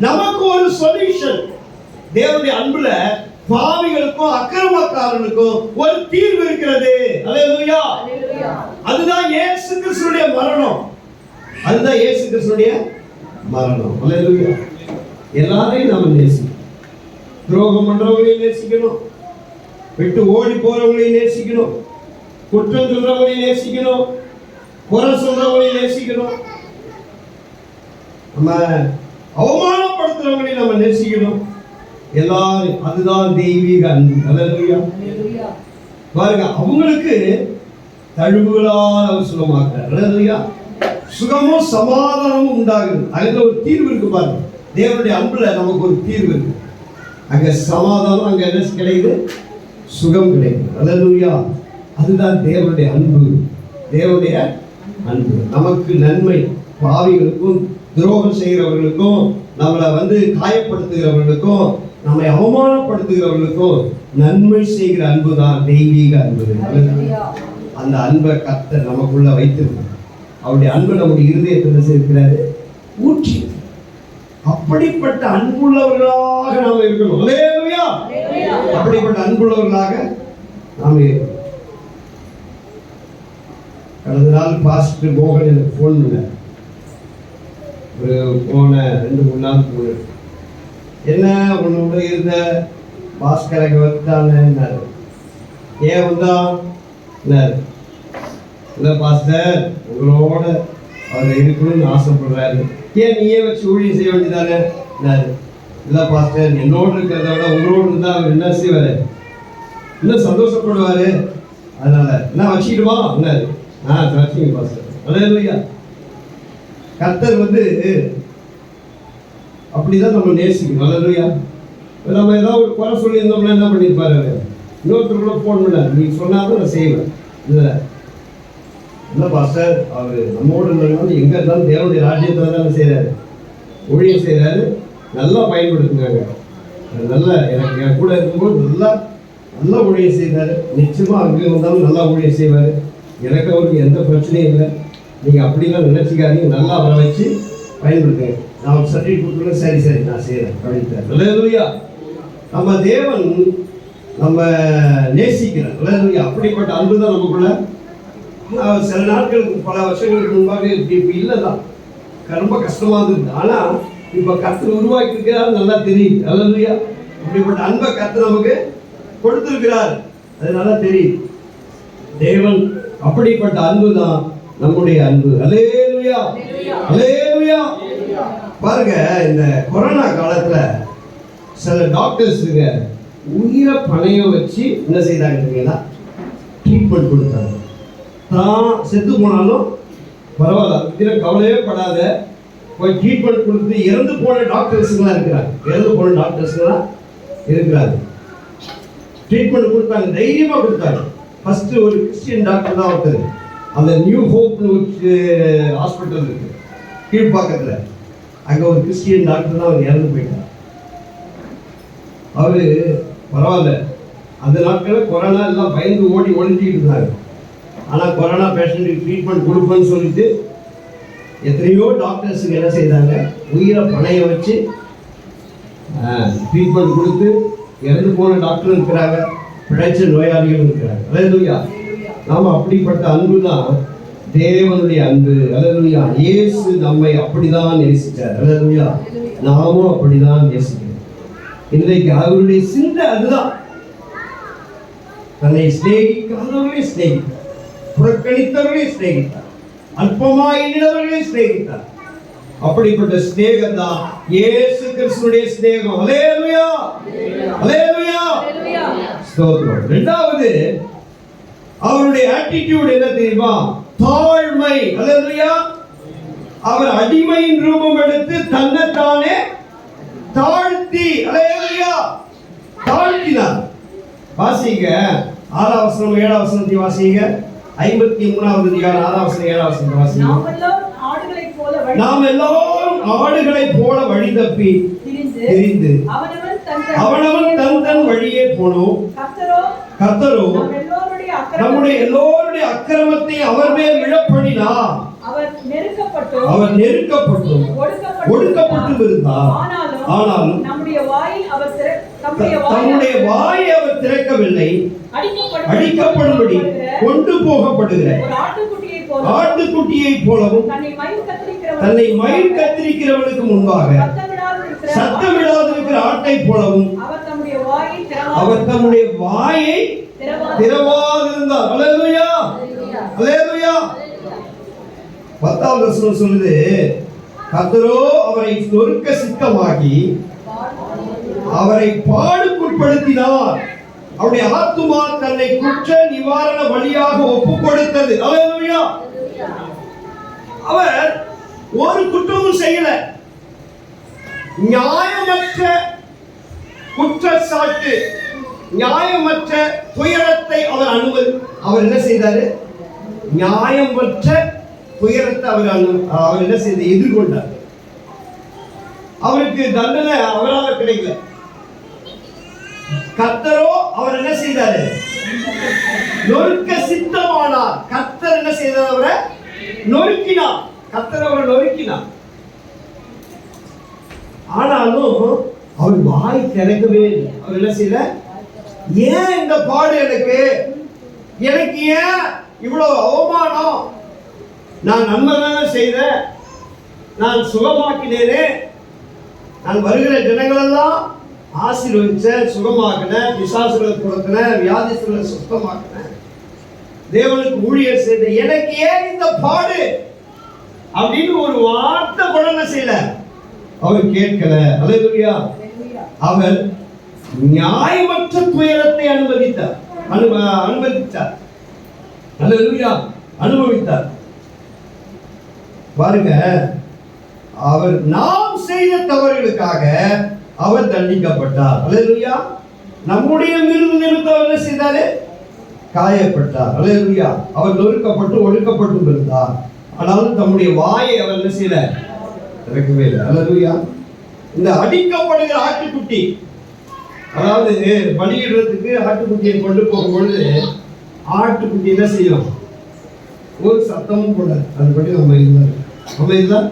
நமக்கு ஒரு சொல்யூஷன். தேவனுடைய அன்புல பாவிகளுக்கும் அக்கிரமக்காரர்களுக்கும் ஒரு தீர்வு இருக்கிறது. அல்லேலூயா. அதுதான் இயேசு கிறிஸ்துவுடைய மரணம். அதுதான் இயேசு கிறிஸ்துவுடைய மரணம். அல்லேலூயா. எல்லாரையும் நாம நேசிக்கணும். துரோகம் பண்றவங்களையும் நேசிக்கணும், விட்டு ஓடி போறவங்களையும் நேசிக்கணும், குற்றம் சொல்றவங்களையும் நேசிக்கணும், குறை சொல்றவங்களையும் நேசிக்கணும், நம்ம அவமானப்படுத்துறவங்களையும் நம்ம நேசிக்கணும். எல்லாரும். அதுதான் தெய்வீக அன்பு. அல்லேலூயா. பாருங்க, அவங்களுக்கு தழும்புகளால் அவர் சுகமாக்குறார். அல்லேலூயா. சுகமும் சமாதானமும் உண்டாகுது. அதுல ஒரு தீர்வு இருக்கு. பாருங்க, தேவனுடைய அன்புல நமக்கு ஒரு தீர்வு இருக்கு. அங்க சமாதானம், அங்க என்ன கிடைக்குது? சுகம் கிடைக்குது. அல்லேலூயா. அதுதான் தேவனுடைய அன்பு. தேவனுடைய அன்பு நமக்கு நன்மை. பாவிகளுக்கும் துரோகம் செய்கிறவர்களுக்கும், நம்மளை காயப்படுத்துகிறவர்களுக்கும், நம்மை அவமானப்படுத்துகிறவர்களுக்கும் நன்மை செய்கிற அன்பு தான் தெய்வீக அன்பு. அந்த அன்பை கர்த்தர் நமக்குள்ள வைத்திருக்கிறார். அவருடைய அன்பு நம்முடைய இருதயத்தில் இருக்கிறாரு, ஊற்றி. அப்படிப்பட்ட அன்புள்ளவர்களாக நாம் இருக்கணும். அல்லேலூயா. அப்படிப்பட்ட அன்புள்ளவர்களாக நாம் இருக்கணும். கடந்த நாள் பாஸ்டர் மோகன் எனக்கு போன் பண்ணார். ஒரு போன 2-3 நாள் போன, என்ன உன்னோட இருந்த பாஸ்கரங்க வந்துட்டாங்க. ஏன் வந்தான்? இல்லை பாஸ்டர், உங்களோட அவர் இருக்கணும்னு ஆசைப்படுறாரு. ஏன் நீயே வச்சு ஊழியம் செய்ய வேண்டியதானே? இல்லை பாஸ்டர், என்னோடு இருக்கிறத விட உங்களோடு இருந்தால் அவர் என்ன செய்வார்? இன்னும் சந்தோஷப்படுவார். அதனால என்ன வச்சுக்கிடுமா? வச்சுங்க பாஸ்டர். அல்லேலூயா. கர்த்தர் அப்படிதான் நம்ம நேசிக்கணும். அல்லேலூயா. நம்ம ஏதாவது ஒரு குறை சொல்லி இருந்தோம்னா என்ன பண்ணியிருப்பாரு? இன்னொருத்தருக்குள்ள ஃபோன் பண்ணார், நீ சொன்னாலும் நான் செய்வேன். இல்லை பாஸ்டர், அவர் நம்மோடு இருந்தாலும் எங்கே இருந்தாலும் தேவனுடைய ராஜ்யத்தில் தானே செய்கிறாரு, ஊழியம் செய்கிறாரு. நல்லா பயன்படுத்துங்க. நல்லா எனக்கு என் கூட இருக்கும்போது நல்லா ஊழியம் செய்கிறாரு. நிச்சயமாக அங்கே இருந்தாலும் நல்லா ஊழியம் செய்வார். எனக்கு அவருக்கு எந்த பிரச்சனையும் இல்லை. நீங்கள் அப்படிலாம் நினைச்சிக்காதீங்க. நல்லா வர வச்சு பயன்படுத்துங்க. நான் ஒரு சர்டிஃபிகேட் கொடுத்துருங்க. சரி நான் செய்கிறேன் அப்படின்ட்டார். அல்லேலூயா. நம்ம தேவன் நம்ம நேசிக்கிறார். அல்லேலூயா. அப்படிப்பட்ட அன்பு தான் நமக்குள்ள. சில நாட்களுக்கு, பல வருஷங்களுக்கு முன்பாக இப்போ இல்லை தான், ரொம்ப கஷ்டமாக இருந்தது. ஆனால் இப்போ கர்த்தர் உருவாக்கி இருக்கிறார், நல்லா தெரியுது. அல்லேலூயா. அப்படிப்பட்ட அன்பை கர்த்தர் நமக்கு கொடுத்திருக்கிறார். அது நல்லா தெரியுது. தேவன் அப்படிப்பட்ட அன்பு தான் நம்முடைய அன்பு. அல்லேலூயா. அல்லேலூயா. பாருங்க, இந்த கொரோனா காலத்துல சில டாக்டர்ஸுங்க உயிரை பணையம் வச்சு என்ன செய்தாங்க? ட்ரீட்மெண்ட் கொடுத்தாங்க. தான் செத்து போனாலும் பரவாயில்ல, இதில் கவலையே படாத, போய் ட்ரீட்மெண்ட் கொடுத்து இறந்து போன டாக்டர்ஸுங்களாம் இருக்கிறாங்க. இறந்து போன டாக்டர்ஸுங்களாம் இருக்கிறாங்க. ட்ரீட்மெண்ட் கொடுத்தாங்க, தைரியமாக கொடுத்தாங்க. ஃபர்ஸ்ட் ஒரு கிறிஸ்டியன் டாக்டர் தான் ஒருத்தர், அந்த நியூ ஹோப்னு ஒரு ஹாஸ்பிட்டல் இருக்கு கீழ்ப்பாக்கத்தில், அங்கே ஒரு கிறிஸ்டியன் டாக்டர் தான் அவர் இறந்து போயிட்டார். அவர் பரவாயில்ல, அந்த நாட்களில் கொரோனா எல்லாம் பயந்து ஓடி ஒழிஞ்சிக்கிட்டு இருந்தாங்க. ஆனால் கொரோனா பேஷண்ட்டுக்கு ட்ரீட்மெண்ட் கொடுப்பேன்னு சொல்லிட்டு எத்தனையோ டாக்டர்ஸுங்க என்ன செய்தாங்க? உயிரை பணைய வச்சு ட்ரீட்மெண்ட் கொடுத்து இறந்து போன டாக்டரும் இருக்கிறாங்க, பிழைச்ச நோயாளிகளும் இருக்கிறாங்க. அல்லேலூயா. நாம அப்படிப்பட்ட அன்பு தான் தேவனுடைய அன்பு. அல்லேலூயா. இயேசு நம்மை அப்படிதான் நேசித்தார். அல்லேலூயா. நாமும் அப்படிதான் நேசிக்கிறோம். இன்றைக்கு அவருடைய சிந்தை அதுதான். தன்னை சிநேகிக்காதவர்களை சிநேகித்தார், புறக்கணித்தவர்களை சிநேகித்தார், அற்பமாய் எண்ணினவர்களை சிநேகித்தார். அப்படிப்பட்ட ஸ்நேகம் தான் இயேசு கிறிஸ்துவுடைய ஸ்நேகம். அல்லேலூயா, அல்லேலூயா, ஸ்தோத்திரம். இரண்டாவது அவருடைய ஆட்டிட்யூட் என்ன தெரியுமா? தாழ்மை. அல்லேலூயா. அவர் அடிமையின் ரூபம் எடுத்து தன்னைத்தானே தாழ்த்தி, அல்லேலூயா, தாழ்த்தினார். வாசிங்க 6ஆம் வசனம் 7ஆம் வசனத்தை வாசிங்க. 53வது அதிகாரம் 6ஆம் வசனம் 7ஆம் வசனத்தை வாசிங்க. நாம் எல்லாரும் ஆடுகளைப் போல வழி தப்பி திரிந்து அவனவன் தன் வழியே போனோம். கர்த்தரோ நம்முடைய எல்லோருடைய அக்கிரமத்தை அவர் மேல் விழப்பண்ணினார். அவர் நெருக்கப்பட்டும் ஒடுக்கப்பட்டும் இருந்தார். ஆனாலும் தம்முடைய வாயை அவர் திறக்கவில்லை. அடிக்கப்படும்படி கொண்டு போகப்படுகிற ஆட்டுக்குட்டியை போலவும் தன்னை மயிர் கத்திரிக்கிறவனுக்கு முன்பாக சத்தமிடாதிருக்கிற ஆட்டை போலவும் அவர் தம்முடைய வாயை திறவாதிருந்தார். அல்லேலூயா, அல்லேலூயா. 10வது வசனம் சொல்லுது, கர்த்தரோ அவரை நொறுக்க சித்தமாகி அவரை பாடுக்குட்படுத்தினார். அவருடைய ஆத்துமா தன்னை குற்ற நிவாரண வழியாக ஒப்புக் கொடுத்தது. அல்லேலூயா. அவர் ஒரு குற்றமும் செய்யல. நியாயமற்ற குற்றச்சாட்டு, நியாயமற்ற துயரத்தை அவர் என்ன செய்தாரு? நியாயமற்ற துயரத்தை அவர் என்ன செய்த எதிர்கொண்டார். அவருக்கு தண்டனை அவரால் கிடைக்கல. கர்த்தரோ அவர் என்ன செய்தாரு? நொறுக்க சித்தமானார். கர்த்தர் என்ன செய்தார்? அவரை நொறுக்கினார். கர்த்தர் அவரை நொறுக்கினார். ஆனாலும் அவர் வாய் திறக்கவே இல்லை. அவர் என்ன செய்யல? ஏன் இந்த பாடு எனக்கு ஏன் இவ்வளவு அவமானம்? நான் நன்மை தானே செய்தேன், நான் சுகமாக்கினேனே, நான் வருகிற ஜனங்களெல்லாம் ஆசீர்வதிச்சேன், சுகமாக்கினேன், பிசாசுகளை துரத்தினேன், வியாதிகளை சுத்தமாக்கினேன், தேவனுக்கு ஊழியர் செய்தேன், எனக்கு ஏன் இந்த பாடு அப்படின்னு ஒரு வார்த்தை கூட என்ன செய்யல, அவர் கேட்கல. அல்லேலூயா. அவர் நியாயமற்ற துயரத்தை அனுமதித்தார். அல்லேலூயா, அனுபவித்தார். பாருங்க, அவர் நாம் செய்த தவறுகளுக்காக அவர் தண்டிக்கப்பட்டார். அல்லேலூயா. நம்முடைய நிமித்தம் என்ன செய்தாரு? காயப்பட்டார். அல்லேலூயா. அவர் நொறுக்கப்பட்டு ஒடுக்கப்பட்டு இருந்தார். ஆனாலும் தம்முடைய வாயை அவர் என்ன செய்யல? திறக்கவே இல்லை. அல்லேலூயா. இந்த அடிக்கப்படுகிற ஆட்டுக்குட்டி, அதாவது பலியிடுறதுக்கு ஆட்டுக்குட்டியை கொண்டு போகும்பொழுது ஆட்டுக்குட்டி என்ன செய்யும்? ஒரு சத்தமும் கூட அதுபடி நம்ம இதுதான்.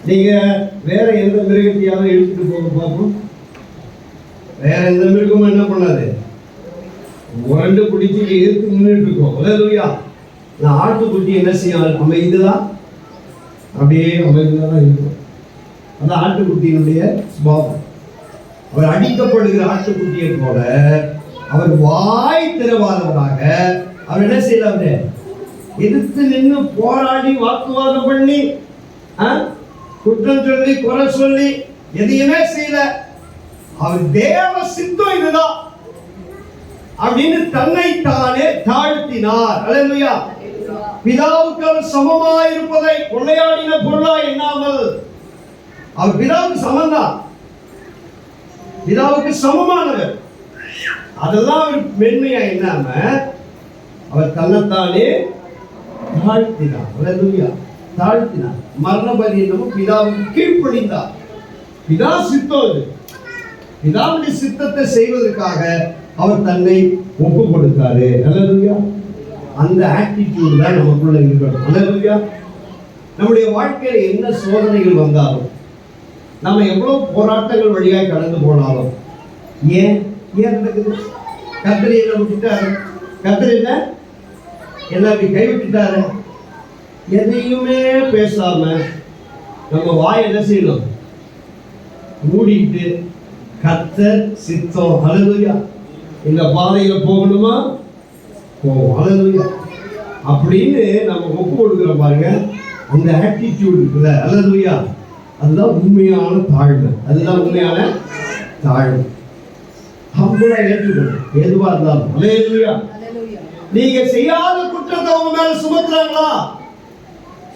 நீங்க வேற எந்த மிருகத்தையாவது எடுத்துட்டு போக பார்ப்போம். வேற எந்த மிருகமும் என்ன பண்ணாது? உரண்டு பிடிச்சி எதிர்த்து நின்றுட்டு இருக்கோம். அல்லேலூயா. நான் ஆட்டுக்குட்டி என்ன செய்யும்? அமைதிதான், அப்படியே அமைதிதான் இருக்கும். அதான் ஆட்டுக்குட்டியினுடைய சுபாவம். அவர் அடிக்கப்படுகிற ஆட்டுக்குட்டியை போல அவர் வாய் திறவாதவராக அவர் என்ன செய்யறாரு? எதிர்த்து நின்று போராடி வாக்குவாதம் பண்ணி குற்றம் சொல்லி குறை சொல்லி எதையுமே செய்யல. அவர் தேவ சித்தம் இதுதான் அப்படின்னு தன்னைத்தானே தாழ்த்தினார். அல்லேலூயா. பிதாவுக்கு அவர் சமமாய் இருப்பதை கொள்ளையாடின பொருளா எண்ணாமல், அவர் பிதாவுக்கு சமந்தான், பிதாவுக்கு சமமானவர், அதெல்லாம் அவர் மென்மையா எண்ணாம அவர் தன்னைத்தானே தாழ்த்தினார். அல்லேலூயா. தாழ்த்தினார். மரண பரியந்தமும் பிதாவுக்கு கீழ்ப்படிந்தார். பிதா சித்தம் இது. பிதாவுடைய சித்தத்தை செய்வதற்காக அவர் தன்னை ஒப்பு கொடுத்தாரு. அல்லேலூயா. அந்த ஆட்டிடியூட் தான் நமக்குள்ள இருக்கணும். அல்லேலூயா. நம்முடைய வாழ்க்கையில என்ன சோதனைகள் வந்தாலும், நம்ம எவ்வளவு போராட்டங்கள் வழியாக கடந்து போனாலும், ஏன் நடக்குது? கர்த்தர் என்ன விட்டுட்டாரு? கர்த்தர் என்ன கைவிட்டுட்டாரு? எதையுமே பேசாம நம்ம வாய் என்ன செய்யணும்? மூடிட்டு கர்த்தர் சித்தம். அல்லேலூயா. இந்த பாதையில போகணுமா? போவோம். அல்லேலூயா. அப்படின்னு நம்ம ஒப்பு கொடுக்கிறோம். பாருங்க, அந்த ஆட்டிடியூட் இருக்குல்ல, அல்லேலூயா, அதுதான் உண்மையான தாழ்மை. அதுதான் உண்மையான தாழ்மை. ஹம்பிளா ஏற்றுக்கணும் எதுவா இருந்தாலும். அல்லேலூயா. நீங்க செய்யாத குற்றத்தை உங்க மேல சுமத்துறாங்களா,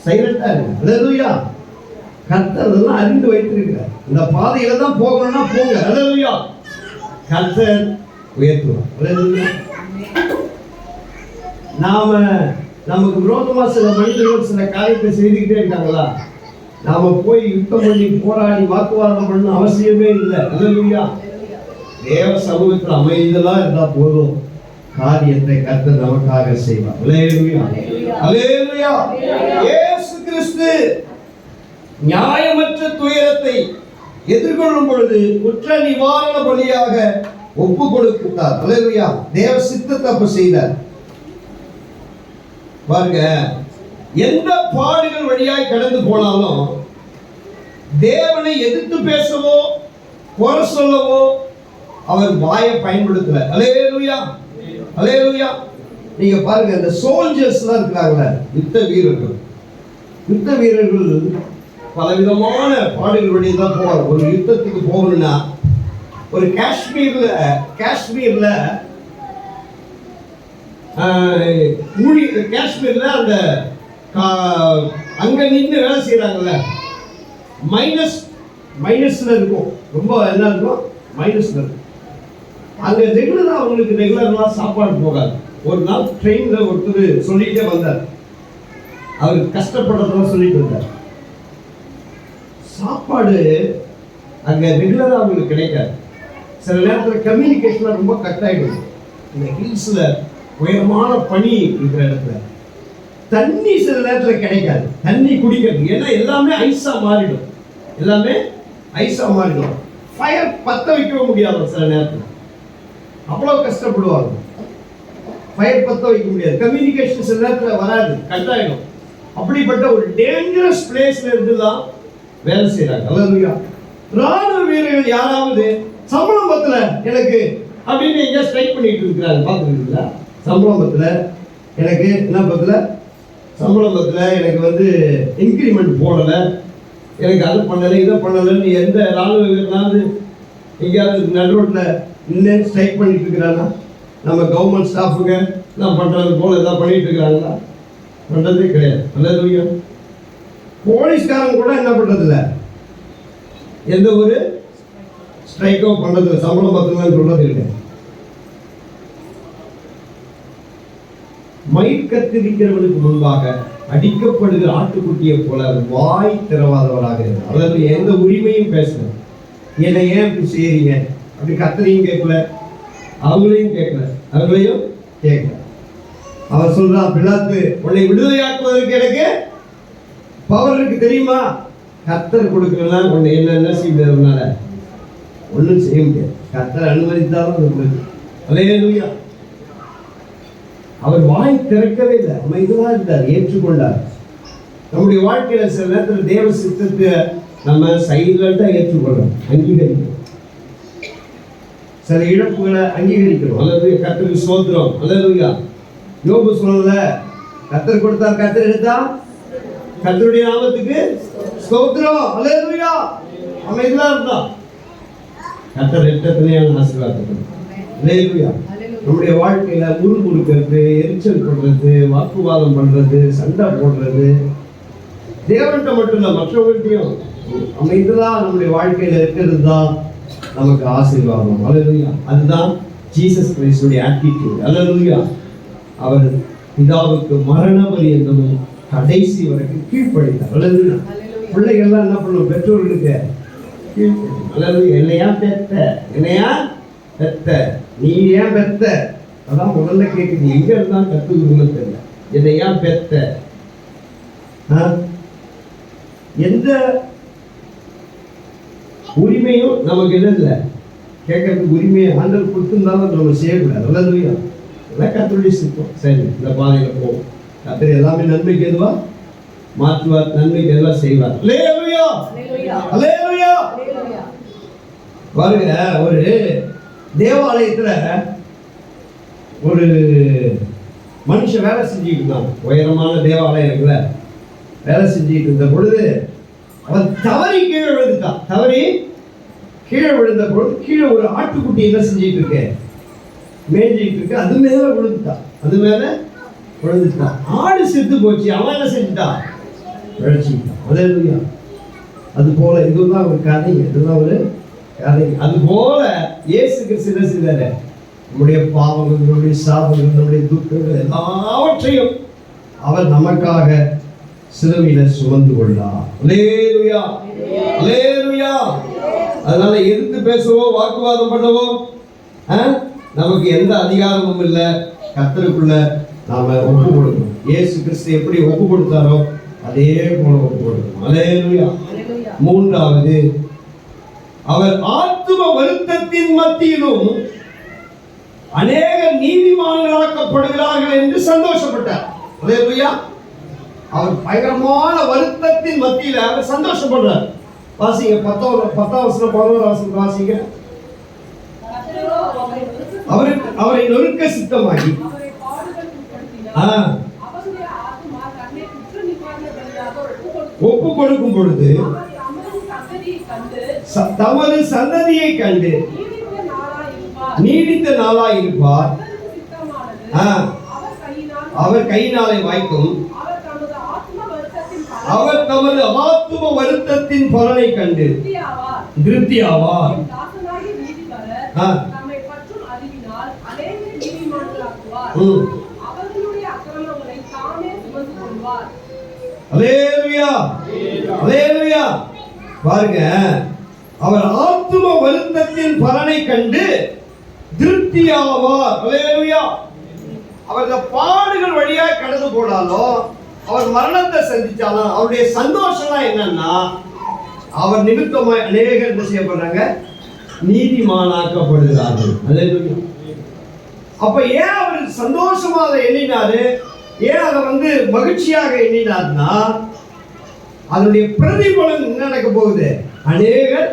சைலண்டா இருங்க. அல்லேலூயா. கர்த்தர் அதெல்லாம் அறிந்து வைத்திருக்கிறார். இந்த பாதையில தான் போகணும்னா போங்க. அல்லேலூயா. கர்த்தர் உயர்த்துவார். அல்லேலூயா. நமக்கு விரோதமா சில மனிதர்கள் சில காரியத்தை செய்துக்கிட்டே இருக்காங்களா, நாம போய் யுத்தம் பண்ணி போராடி வாக்குவாதம் பண்ண அவசியமே இல்லை. அல்லேலூயா. தேவ சமூகத்தில் அமைதியா இருந்தா போதும், காரியத்தை கர்த்தர் நமக்காக செய்வார். அல்லேலூயா. அல்லேலூயா. இயேசு கிறிஸ்து நியாயமற்ற துயரத்தை எதிர்கொள்ளும் பொழுது குற்ற நிவாரண பலியாக ஒப்பு கொடுத்தார். அல்லேலூயா. தேவ சித்தத்தை அப்ப செய்தார். பாருங்க, எந்த பாடுகள் வழியாய் கடந்து போனாலும் தேவனை எதிர்த்து பேசவோ குறை சொல்லவோ அவர் வாயை பயன்படுத்தல. அல்லேலூயா. அல்லேலூயா. நீங்க பாருங்க, இந்த சோல்ஜர்ஸ் எல்லாம் இருக்கிறாங்களே, யுத்த வீரர்கள் பலவிதமான பாடுகள் வழியை தான் போவார். ஒரு யுத்தத்துக்கு போகணும்னா, ஒரு காஷ்மீர்ல காஷ்மீர்ல அந்த அங்க நின்று வேலை செய்யறாங்கல்ல, மைனஸ்ல இருக்கும், ரொம்ப என்ன இருக்கும், மைனஸ்ல இருக்கும். அங்க ரெகுலரா அவங்களுக்கு ரெகுலரா சாப்பாடு போகாது. ஒரு நாள் ட்ரெயின்ல ஒருத்தர் சொல்லிட்டே வந்தார், அவருக்கு கஷ்டப்படுறதெல்லாம் சொல்லிட்டு வந்தார். சாப்பாடு அங்க ரெகுலரா அவங்களுக்கு கிடைக்காது. சில நேரத்தில் கம்யூனிகேஷன் ரொம்ப கட் ஆயிடும். இந்த ஹில்ஸ்ல உயரமான பனி இருக்கிற இடத்துல தண்ணி சில நேரத்தில் கிடைக்காது, தண்ணி குடிக்கிறது. ஏன்னா எல்லாமே ஐஸா மாறிடும், ஃபயர் பத்த வைக்க முடியாது. சில நேரத்தில் அவ்வளவு கஷ்டப்படுவாங்க, ஃபயர் பத்த வைக்க முடியாது. கம்யூனிகேஷன் சில நேரத்தில் வராது, கட் ஆயிடும். அப்படிப்பட்ட ஒரு டேஞ்சரஸ் பிளேஸ்ல இருந்துதான் வேலை செய்யறாங்க. அல்லேலூயா. ராணுவ வீரர்கள் யாராவது சம்பளம் பத்தல எனக்கு அப்படின்னு எங்க ஸ்ட்ரைக் பண்ணிட்டு இருக்கிறாங்க, பாத்துருக்கீங்களா? சம்பளம் பத்தல எனக்கு, என்ன பத்தல, சம்பளம் பத்தல எனக்கு, இன்கிரிமெண்ட் போடல எனக்கு, அது பண்ணல இதை பண்ணலன்னு எந்த ராணுவ வீரனாவது எங்கேயாவது நடுரோட்ல நின்று ஸ்ட்ரைக் பண்ணிட்டு இருக்கிறாங்க? நம்ம கவர்மெண்ட் ஸ்டாஃபுங்க நான் பண்றது போல ஏதாவது பண்ணிட்டு இருக்கிறாங்களா? பண்றதே கிடையாது. அல்லேலூயா. போலீஸ்காரங்க கூட என்ன பண்றது இல்லை, எந்த ஒரு ஸ்ட்ரைக்கோ பண்றது, சம்பளம் பத்தலன்னு சொல்றது இல்லை. மயிர் கத்திருக்கிறவனுக்கு முன்பாக அடிக்கப்படுகிற ஆட்டுக்குட்டியை போல வாய் திறவாதவராக இருந்தார். அதாவது எந்த உரிமையும் பேசணும். என்னை ஏன் இப்படி செய்யறீங்க அப்படி கத்தரையும் கேட்கல, அவங்களையும் கேட்கல. அவர் சொல்றான், பிலாத்து உன்னை விடுதலையாக்குவதற்கு எனக்கு பவர் இருக்கு தெரியுமா? கர்த்தர் கொடுக்கலாம் உன்னை என்ன செய்யறதுனால ஒன்றும் செய்ய முடியாது. கர்த்தர் அனுமதித்தாலும். அல்லேலூயா. அவர் வாய் திறக்கவே இல்லை, அமைதியாக இருந்தார், ஏற்றுக்கொண்டார். நம்முடைய வாழ்க்கையில சில நேரத்தில் தேவ சித்தத்தை நம்ம சைலண்டா ஏற்றுக்கொள்ளணும், அங்கீகரிக்கணும். சில இழப்புகளை அங்கீகரிக்கணும். அல்லது கர்த்தருக்கு ஸ்தோத்திரம். அல்லேலூயா. யோபு சொல்லல, கர்த்தர் கொடுத்தார், கர்த்தர் எடுத்தா, கர்த்தருடைய நாமத்துக்கு ஸ்தோத்திரம். அல்லேலூயா. அமைதியா இருந்தா கர்த்தர் எத்தனையான ஆசீர்வாதம். அல்லேலூயா. நம்முடைய வாழ்க்கையில முறுமுறுக்கிறது, எரிச்சல் பண்றது, வாக்குவாதம் பண்றது, சண்டை போடுறது, தேவன்கிட்ட மட்டும் இல்ல மற்றவர்கள்ட்டையும் அமைதிதான் நம்முடைய வாழ்க்கையில இருக்கிறது தான் நமக்கு ஆசீர்வாதம். அல்லேலூயா. அதுதான் ஜீசஸ் கிறிஸ்துடைய ஆட்டிடியூட். அல்லேலூயா. அவர் பிதாவுக்கு மரண பரியந்தமும் கடைசி வரைக்கும் கீழ்ப்படித்தார். அல்லேலூயா. பிள்ளைகள்லாம் என்ன பண்ணும், பெற்றோர்களுக்கு கீழ்ப்படியும். அல்லேலூயா. என்னையா பெத்த நீ ஏன் பெத்த, அதான் முதல்ல கேட்குது. எங்க இருந்தா கத்துக்கணும்னு தெரியல. என்னை ஏன் பெத்த, எந்த உரிமையும் நமக்கு இல்லை, கேட்கறதுக்கு உரிமையை ஆண்டவர் கொடுத்திருந்தாலும் நம்ம செய்யக்கூடாது. அல்லேலூயா. எல்லாம் கர்த்தருடைய சித்தம். சரி, இந்த பாதையில போவோம். கர்த்தர் எல்லாமே நன்மைக்கு எதுவா மாற்றுவார், நன்மைக்கு எதுவா செய்வார். அல்லேலூயா. அல்லேலூயா. பாருங்க, ஒரு தேவாலயத்துல ஒரு மனுஷன் வேலை செஞ்சுக்கிட்டு இருந்தான். உயரமான தேவாலயம் இருக்குல்ல, வேலை செஞ்சுட்டு இருந்த பொழுது அவன் தவறி கீழே விழுந்துட்டான். தவறி கீழே விழுந்த பொழுது கீழே ஒரு ஆட்டுக்குட்டி என்ன செஞ்சுட்டு இருக்கு, மேய்ஞ்சிட்டு இருக்கு. அது மேல விழுந்துட்டான். அது மேல விழுந்துட்டான். ஆடு செத்து போச்சு. அவன் என்ன செஞ்சுட்டான், விளைச்சிட்டான். அல்லேலூயா. அது போல இதுதான் ஒரு கதை. இதுதான் ஒரு கதை. அது போல இயேசு கிறிஸ்து என்ன செய்தாரு, நம்முடைய பாவங்கள், நம்முடைய சாபங்கள், நம்முடைய துக்கங்கள் எல்லாவற்றையும் அவர் நமக்காக சிலுவையில சுமந்து கொண்டார். அல்லேலூயா, அல்லேலூயா. அதனால எதிர்த்து பேசவோ வாக்குவாதம் பண்ணவோ நமக்கு எந்த அதிகாரமும் இல்லை. கர்த்தருக்குள்ள நாம ஒப்பு கொடுக்கணும். இயேசு கிறிஸ்து எப்படி ஒப்பு கொடுத்தாரோ அதே போல ஒப்பு கொடுக்கணும். அல்லேலூயா. மூன்றாவது, அவர் ஆத்தும வருத்தத்தின் மத்தியிலும் அநேக நீதிமான்களாக்கப்படுகிறார்கள் என்று சந்தோஷப்பட்டார். அல்லேலூயா. அவர் பயங்கரமான வருத்தத்தின் மத்தியில அவர் சந்தோஷப்படுறார். வாசிங்க 10 வாசிங்க. அவரை நொறுக்க சித்தமாகி ஒப்பு கொடுக்கும் பொழுது தமது சந்ததியை கண்டு நீடித்த நாளாய் இருப்பார். அவர் கையினாலே வாய்க்கும். அவர் தமது ஆத்தும வருத்தத்தின் பலனை கண்டு திருப்தி ஆவார். அல்லேலூயா, அல்லேலூயா. பாருங்க, அவர் ஆத்தும வருத்தத்தின் பலனை கண்டு திருப்தி ஆவார். அல்லேலூயா. அவர் இந்த பாடுகள் வழியாக கடந்து போனாலும், அவர் மரணத்தை சந்திச்சாலும் அவருடைய சந்தோஷம் என்னன்னா, அவர் நிமித்தமாய் அநேகர் என்ன செய்யப்படுறாங்க, நீதிமானாக்கப்படுகிறார்கள். அல்லேலூயா. அப்ப ஏன் அவர் சந்தோஷமா அதை எண்ணினாரு, ஏன் அதை மகிழ்ச்சியாக எண்ணினார்னா, அதனுடைய பிரதிபலன் என்ன நடக்க போகுது, அநேகர்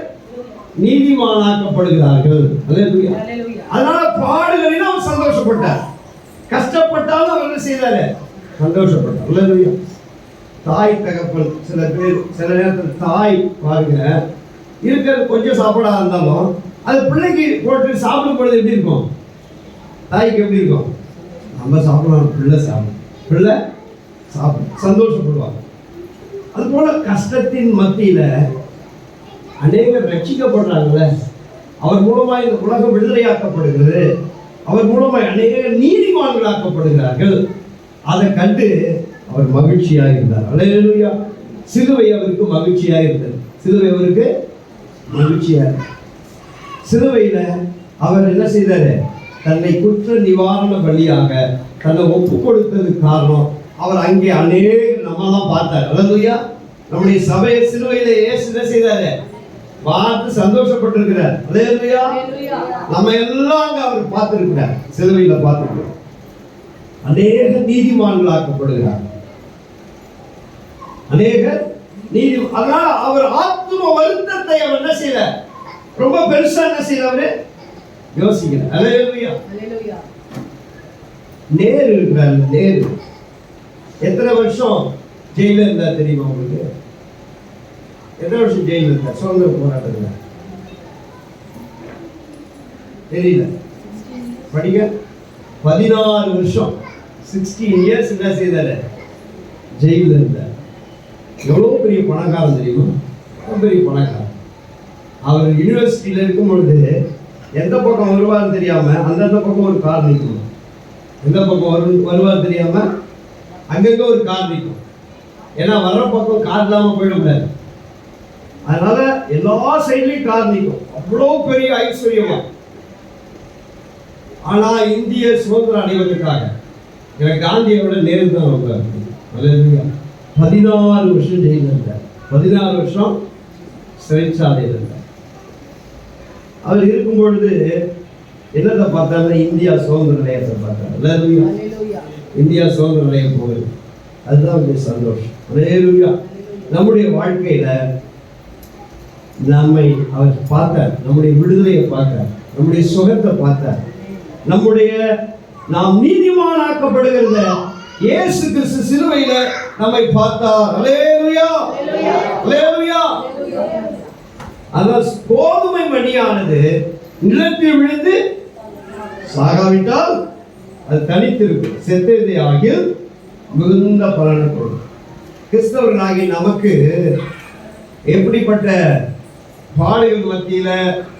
நீதிமானாக்கப்படுகிறார்கள். அல்லேலூயா. அதனால பாடுகளிலும் அவர் சந்தோஷப்பட்டார். கஷ்டப்பட்டாலும் அவர் என்ன செய்தாரு, சந்தோஷப்பட்டார். அல்லேலூயா. தாய் தகப்பன் சில பேர் சில நேரத்தில் தாய் பாருங்க, இருக்கிறது கொஞ்சம் சாப்பிடா இருந்தாலும் அது பிள்ளைக்கு போட்டு சாப்பிடும் பொழுது எப்படி இருக்கும், தாய்க்கு எப்படி இருக்கும், நம்ம சாப்பிடலாம், பிள்ளை சாப்பிடும், பிள்ளை சாப்பிடும், சந்தோஷப்படுவாங்க. அது போல கஷ்டத்தின் மத்தியில அநேகர் ரட்சிக்கப்படுறாங்கல்ல, அவர் மூலமாக இந்த உலகம் விடுதலையாக்கப்படுகிறது, அவர் மூலமாக அநேகர் நீதிமான்களாக்கப்படுகிறார்கள். அதை கண்டு அவர் மகிழ்ச்சியாக இருந்தார். அல்லேலூயா. சிலுவை அவருக்கு மகிழ்ச்சியாக இருந்தது. சிலுவை அவருக்கு மகிழ்ச்சியாக. சிலுவையில அவர் என்ன செய்தாரு, தன்னை குற்ற நிவாரண பலியாக தன்னை ஒப்பு கொடுத்தது காரணம், அவர் அங்கே அநேக நம்மெல்லாம் பார்த்தார். அல்லேலூயா. நம்முடைய சபையை சிலுவையில இயேசு என்ன செய்தாரு, பார்த்து சந்தோஷப்பட்டிருக்கிறார். அல்லேலூயா. நம்ம எல்லாம் அங்க அவர் பார்த்திருக்கிறார், சிலுவையில பார்த்திருக்கிறார். அநேக நீதிமான்களாக்கப்படுகிறார், அநேக நீதி. அதனால அவர் ஆத்தும வருத்தத்தை அவர் என்ன செய்யல, ரொம்ப பெருசா என்ன செய்யல, யோசிக்கிறார். அல்லேலூயா. நேரு இருக்கிறார். நேரு எத்தனை வருஷம் ஜெயில இருந்தார் தெரியுமா உங்களுக்கு? எத்தனை வருஷம் ஜெயில இருந்தார் சுதந்திர போராட்டத்தில்? தெரியல, படிக்க. 16 வருஷம், 16 இயர்ஸ் என்ன செய்தாரு, ஜெயில இருந்தார். எவ்வளவு பெரிய பணக்காரன் தெரியுமா? ரொம்ப பெரிய பணக்காரன். அவர் யூனிவர்சிட்டியில இருக்கும் பொழுது எந்த பக்கம் வருவார் தெரியாம அந்தந்த பக்கம் ஒரு கார் நிற்கும், எந்த பக்கம் வருவார் தெரியாம அங்கங்க ஒரு கார் நிற்கும். ஏன்னா வர்ற பக்கம் கார் இல்லாம போயிடக்கூடாது, அதனால எல்லா சைட்லயும் கார் நிற்கும். அவ்வளோ பெரிய ஐஸ்வர்யமா. ஆனா இந்திய சுதந்திரம் அடைவதற்காக எனக்கு காந்தியோட நேரம் தான் ரொம்ப. அல்லேலூயா. 16 வருஷம் ஜெயில இருந்தார், 16 வருஷம் சிறைச்சாலையில் இருந்தார். அவர் இருக்கும் பொழுது என்னத்தை பார்த்தாங்க, இந்தியா சுதந்திர நிலையத்தை பார்த்தாங்க. அல்லேலூயா. இந்தியா சுதந்திர நிலையம் போகுது, அதுதான் அவருடைய சந்தோஷம். அல்லேலூயா. நம்முடைய வாழ்க்கையில நம்மை அவர் பார்த்தார், நம்முடைய விடுதலையை பார்த்தார், நம்முடைய சுகத்தை பார்த்தார், நம்முடைய நாம் நீதிமானாக்கப்படுகிறத இயேசு கிறிஸ்து சிலுவையில நம்மை பார்த்தார். அல்லேலூயா, அல்லேலூயா. அந்த கோதுமை மணியானது நிலத்தில் விழுந்து சாகாவிட்டால் அது தனித்திருக்கும், செத்ததே ஆகில் மிகுந்த பலனை கொடுக்கும். கிறிஸ்தவர்களாகி நமக்கு எப்படிப்பட்ட பாடுகள் மத்தியில,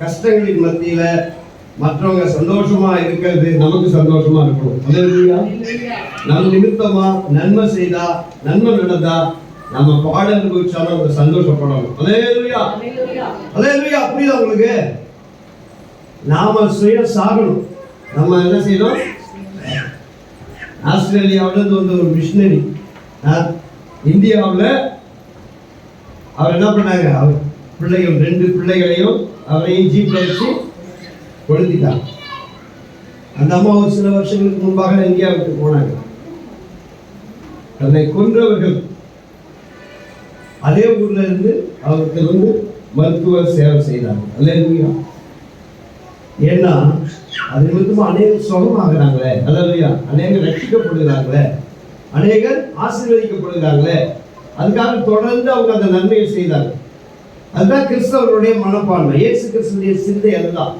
கஷ்டங்களின் மத்தியில மற்றவங்க சந்தோஷமா இருக்கிறது நமக்கு சந்தோஷமா இருக்கணும். அல்லேலூயா. நம் நிமித்தமா நன்மை செய்தா, நன்மை நடந்தா நம்ம பாட அனுபவிச்சாலும் அவங்க சந்தோஷப்படணும். அல்லேலூயா, அல்லேலூயா. புரியுதா உங்களுக்கு? நாம சுய சாகணும். நம்ம என்ன செய்யணும்? ஆஸ்திரேலியாவிலிருந்து வந்து ஒரு மிஷினரி இந்தியாவில் அவர் என்ன பண்ணாங்க, அவர் பிள்ளைகள் 2 பிள்ளைகளையும் அவரையும் ஜீப்ல வச்சு கொளுத்திட்டாங்க. அந்த அம்மா ஒரு சில வருஷங்களுக்கு முன்பாக இந்தியாவுக்கு போனாங்க. தன்னை கொன்றவர்கள் அதே ஊர்ல இருந்து அவருக்கு வந்து மருத்துவ சேவை செய்தாங்க. அல்லேலூயா. ஏன்னா அது நிமித்தமா அநேகர் சுகமாகிறாங்களே. அல்லேலூயா. அநேகர் ரட்சிக்கப்படுகிறாங்களே, அநேகர் ஆசீர்வதிக்கப்படுகிறாங்களே. அதுக்காக தொடர்ந்து அவங்க அந்த நன்மையை செய்தாங்க. அதுதான் கிறிஸ்தவருடைய மனப்பான்மை. இயேசு கிறிஸ்துடைய சிந்தை அதுதான்.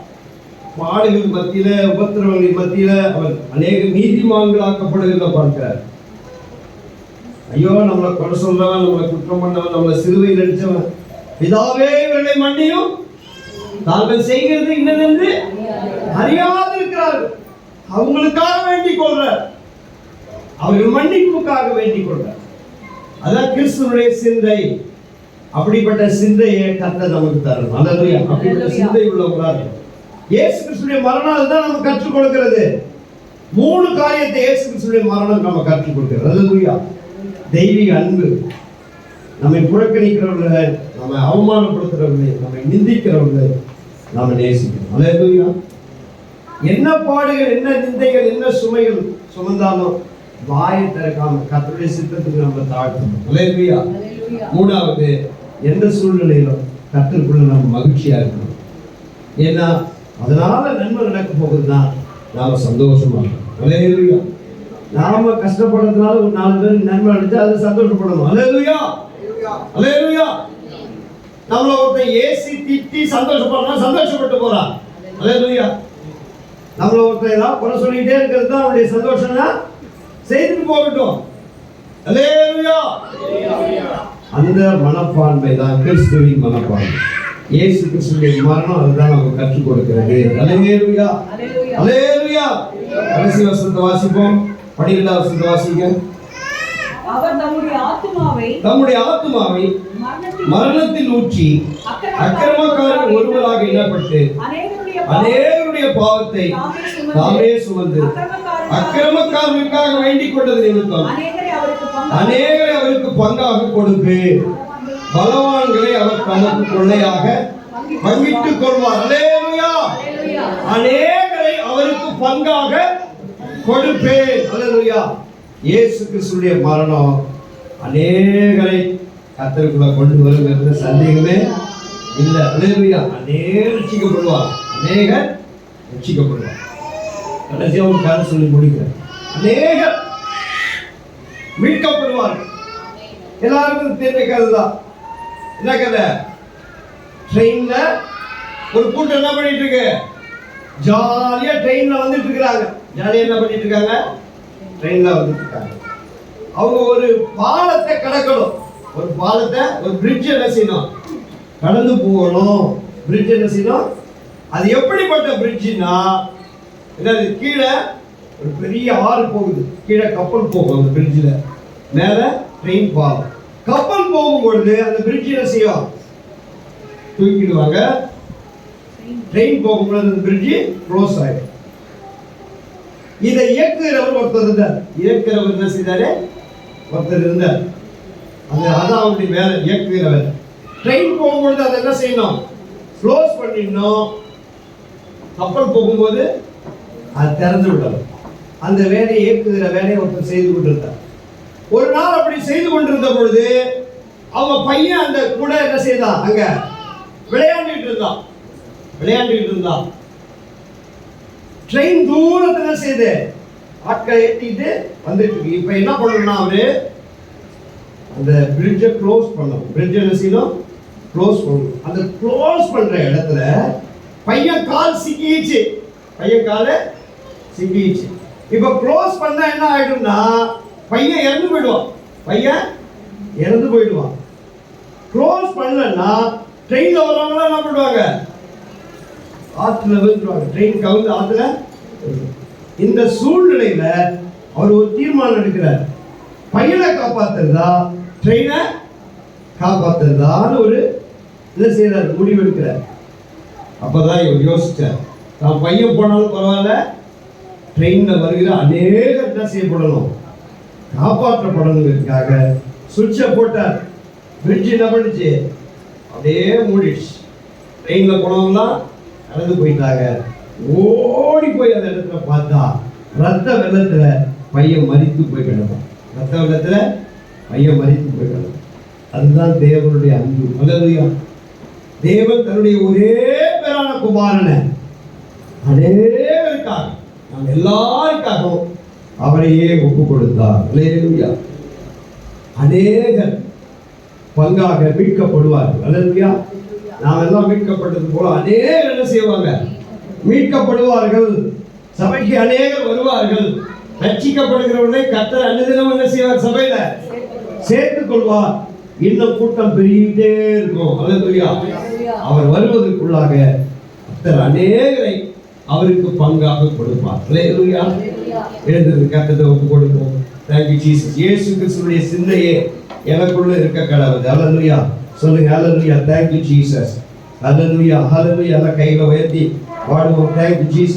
பாடுகள் மத்தியில, உபத்திரவங்களின் மத்தியில அவர் அநேக நீதிமான்களாக்கப்படுகிறத பார்க்கிறார். ஐயோ, நம்மளை கொலை சொல்றவன், நம்மளை குற்றம் பண்ணவன், நம்மளை சிலுவையில் அடிச்சவன், பிதாவே இவர்களை மன்னியும், தாங்கள் செய்கிறது இன்னதென்று அறியாது இருக்கிறார்கள். அவங்களுக்காக வேண்டிக் கொள்றார், அவர்கள் மன்னிப்புக்காக வேண்டிக் கொள்றார். அதான் கிறிஸ்துவனுடைய சிந்தை. அப்படிப்பட்ட சிந்தையை கர்த்தர் நமக்கு தரணும். அல்லேலூயா. அப்படிப்பட்ட சிந்தை உள்ளவர்களாக இயேசு கிறிஸ்துவின் மரணம் அதுதான் நமக்கு கற்றுக் கொடுக்கிறது. 3 காரியத்தை இயேசு கிறிஸ்துவின் மரணம் நம்ம கற்றுக் கொடுக்கிறது. அல்லேலூயா. தெய்வீக அன்பு, நம்மை புறக்கணிக்கிறவர்களை, நம்மை அவமானப்படுத்துறவர்களை, நம்மை நிந்திக்கிறவர்களை நாம நேசிக்கணும். அல்லேலூயா. என்ன பாடுகள், என்ன நிந்தைகள், என்ன சுமைகள் சுமந்தாலும் வாயை திறக்காம கர்த்தருடைய சித்தத்துக்கு நம்ம தாழ்த்தணும். அல்லேலூயா. 3வது, எந்த சூழ்நிலையிலும் கர்த்தருக்குள்ள நம்ம மகிழ்ச்சியா இருக்கணும். ஏன்னா அதனால நன்மை நடக்க போகுதுன்னா நாம சந்தோஷமா இருக்கணும். அல்லேலூயா. நாம கஷ்டப்படுறதுனால ஒரு 4 பேருக்கு நன்மை அடைஞ்சா அது சந்தோஷப்படணும். அல்லேலூயா, அல்லேலூயா. நம்மள ஒருத்தன் ஏசி திட்டி சந்தோஷப்படுறா, சந்தோஷப்பட்டு போறான். அல்லேலூயா. நம்மள ஒருத்தன் ஏதாவது குறை சொல்லிட்டே இருக்கிறது தான் அவனுடைய சந்தோஷம்னா செய்துட்டு போகட்டும். அல்லேலூயா. அந்த மனப்பான்மை தான் கிறிஸ்துவின் மனப்பான்மை. இயேசு கிறிஸ்துவின் மரணம் அதுதான் நமக்கு கற்றுக் கொடுக்கிறது. அல்லேலூயா, அல்லேலூயா. கடைசி வசனத்தை வாசிப்போம். 12வது வசனத்தை வாசிங்க. அவர் தம்முடைய ஆத்துமாவை மரணத்தில் ஊற்றி அக்கிரமக்காரர் ஒருவராக எண்ணப்பட்டு அநேகருடைய பாவத்தை தாமே சுமந்து அக்கிரமக்காரர்களுக்காக வேண்டிக் கொண்டது நிமித்தம் அநேகரை அவருக்கு பங்காக கொடுத்து பலவான்களை அவர் தமக்கு கொள்ளையாக பங்கிட்டுக் கொள்வார். அல்லேலூயா. அநேகரை அவருக்கு பங்காக கொடுப்பேன். அல்லேலூயா. இயேசு கிறிஸ்துவின் மரணம் அநேகரை கர்த்தருக்குள்ள கொண்டு வருகிறது, சந்தேகமே இல்லை. அல்லேலூயா. அநேகர் ரட்சிக்கப்படுவார், அநேகர் ரட்சிக்கப்படுவார். கடைசியா ஒரு கதை சொல்லி முடிக்கிறேன். அநேகர் மீட்கப்படுவார். எல்லாருக்கும் தெரிஞ்ச கதை தான். என்ன கதை? ட்ரெயின்ல ஒரு கூட்டம் என்ன பண்ணிட்டு இருக்கு? ஜாலியா ட்ரெயின்ல வந்துட்டு இருக்காங்க. ஜாலியா என்ன பண்ணிட்டு இருக்காங்க? ட்ரெயின்ல வந்துட்டு இருக்காங்க. அவங்க ஒரு பாலத்தை கடக்கணும். ஒரு பாலத்தை, ஒரு பிரிட்ஜ் என்ன செய்யணும்? கடந்து போகணும். பிரிட்ஜ் என்ன செய்யணும்? அது எப்படிப்பட்ட பிரிட்ஜ்னா, என்னது, கீழே ஒரு பெரிய ஆறு போகுது, கீழே கப்பல் போகும் அந்த பிரிட்ஜில், மேல ட்ரெயின் பாலம். கப்பல் போகும்பொழுது அந்த பிரிட்ஜ் என்ன செய்யும்? தூக்கிடுவாங்க. ட்ரெயின் போகும்பொழுது அந்த பிரிட்ஜ் க்ளோஸ் ஆயிடும். இதை இயக்குகிறவர் ஒருத்தர் இருந்தார். இயக்குகிறவர் என்ன செய்தாரு? ஒருத்தர் இருந்தார். அதான் அவருடைய வேலை, இயக்குகிறவர். ட்ரெயின் போகும்பொழுது அதை என்ன செய்யணும்? க்ளோஸ் பண்ணிடணும். கப்பல் போகும்போது அது திறந்து விடணும். அந்த வேலையை, இயக்குகிற வேலையை ஒருத்தர் செய்து கொண்டிருந்தார். ஒரு நாள் அப்படி செய்து கொண்டிருந்த பொழுது அவங்க பையன் அந்த கூட என்ன செய்தான்? அங்க விளையாண்டுட்டு இருந்தான். ட்ரெயின் தூரத்துல செய்து ஆட்களை ஏற்றிட்டு வந்துட்டு இருக்கு. இப்போ என்ன பண்ணணும்னா அவரு அந்த பிரிட்ஜை க்ளோஸ் பண்ணணும். பிரிட்ஜ் என்ன செய்யணும்? க்ளோஸ் பண்ணணும். அந்த க்ளோஸ் பண்ற இடத்துல பையன் கால் சிக்கிச்சு. பையன் கால சிக்கிச்சு. இப்போ க்ளோஸ் பண்ணா என்ன ஆயிடும்னா பையன் இறந்து போயிடுவான். பையன் இறந்து போயிடுவான். க்ளோஸ் பண்ணலன்னா ட்ரெயின்ல வரவங்க என்ன பண்ணுவாங்க? ஆற்றுல விழுந்துருவாங்க. ட்ரெயின் கவுந்து ஆற்றுல. இந்த சூழ்நிலையில அவர் ஒரு தீர்மானம் எடுக்கிறார். பையனை காப்பாத்துறதா ட்ரெயினை காப்பாத்துறதான்னு ஒரு என்ன செய்யறாரு? முடிவு எடுக்கிறார். அப்பதான் இவர் யோசிச்சார், நான் பையன் போனாலும் பரவாயில்ல, ட்ரெயின்ல வருகிற அநேகர் என்ன செய்யப்படணும்? காப்பாற்றப்படணுங்கிறதுக்காக சுவிட்சை போட்டார். பிரிட்ஜ் என்ன பண்ணுச்சு? அப்படியே மூடிடுச்சு. ட்ரெயின்ல போனவங்களாம் நடந்து போயிட்டாங்க. ஓடி போய் அந்த இடத்துல பார்த்தா ரத்த வெள்ளத்துல பையன் மரித்து போய் கிடந்தான். ரத்த வெள்ளத்துல பையன் மரித்து போய் கிடந்தான். அதுதான் தேவனுடைய அன்பு. அல்லேலூயா. தேவன் தன்னுடைய ஒரே பேரான குமாரனை அநேகருக்காக, நாம் எல்லாருக்காகவும் அவரையே ஒப்பு கொடுத்தார். அல்லேலூயா. அநேகர் பங்காக மீட்கப்படுவார்கள். அல்லேலூயா. நாம் எல்லாம் மீட்கப்பட்டது போல அநேகர் என்ன செய்வாங்க? மீட்கப்படுவார்கள். சபைக்கு அநேகர் வருவார்கள். ரட்சிக்கப்படுகிறவர்களை கர்த்தர் அனுதினம் என்ன செய்வார்? சபையில சேர்த்துக் கொள்வார். இன்னும் கூட்டம் பெருகிட்டே இருக்கும். அல்லேலூயா. அவர் வருவதற்குள்ளாக கர்த்தர் அநேகரை அவருக்கு பங்காக கொடுப்பார். அல்லேலூயா. எழுந்திருந்து கர்த்தரை ஒப்பு கொடுப்போம். Thank you Jesus. இயேசு கிறிஸ்துவின் சிந்தையே எனக்குள்ள இருக்க கடவுள். அல்லேலூயா. சொல்லுங்க அல்லேலூயா. Thank you Jesus. அல்லேலூயா. அல்லேலூயா. கையில உயர்த்தி பாடுவோம். Thank you Jesus.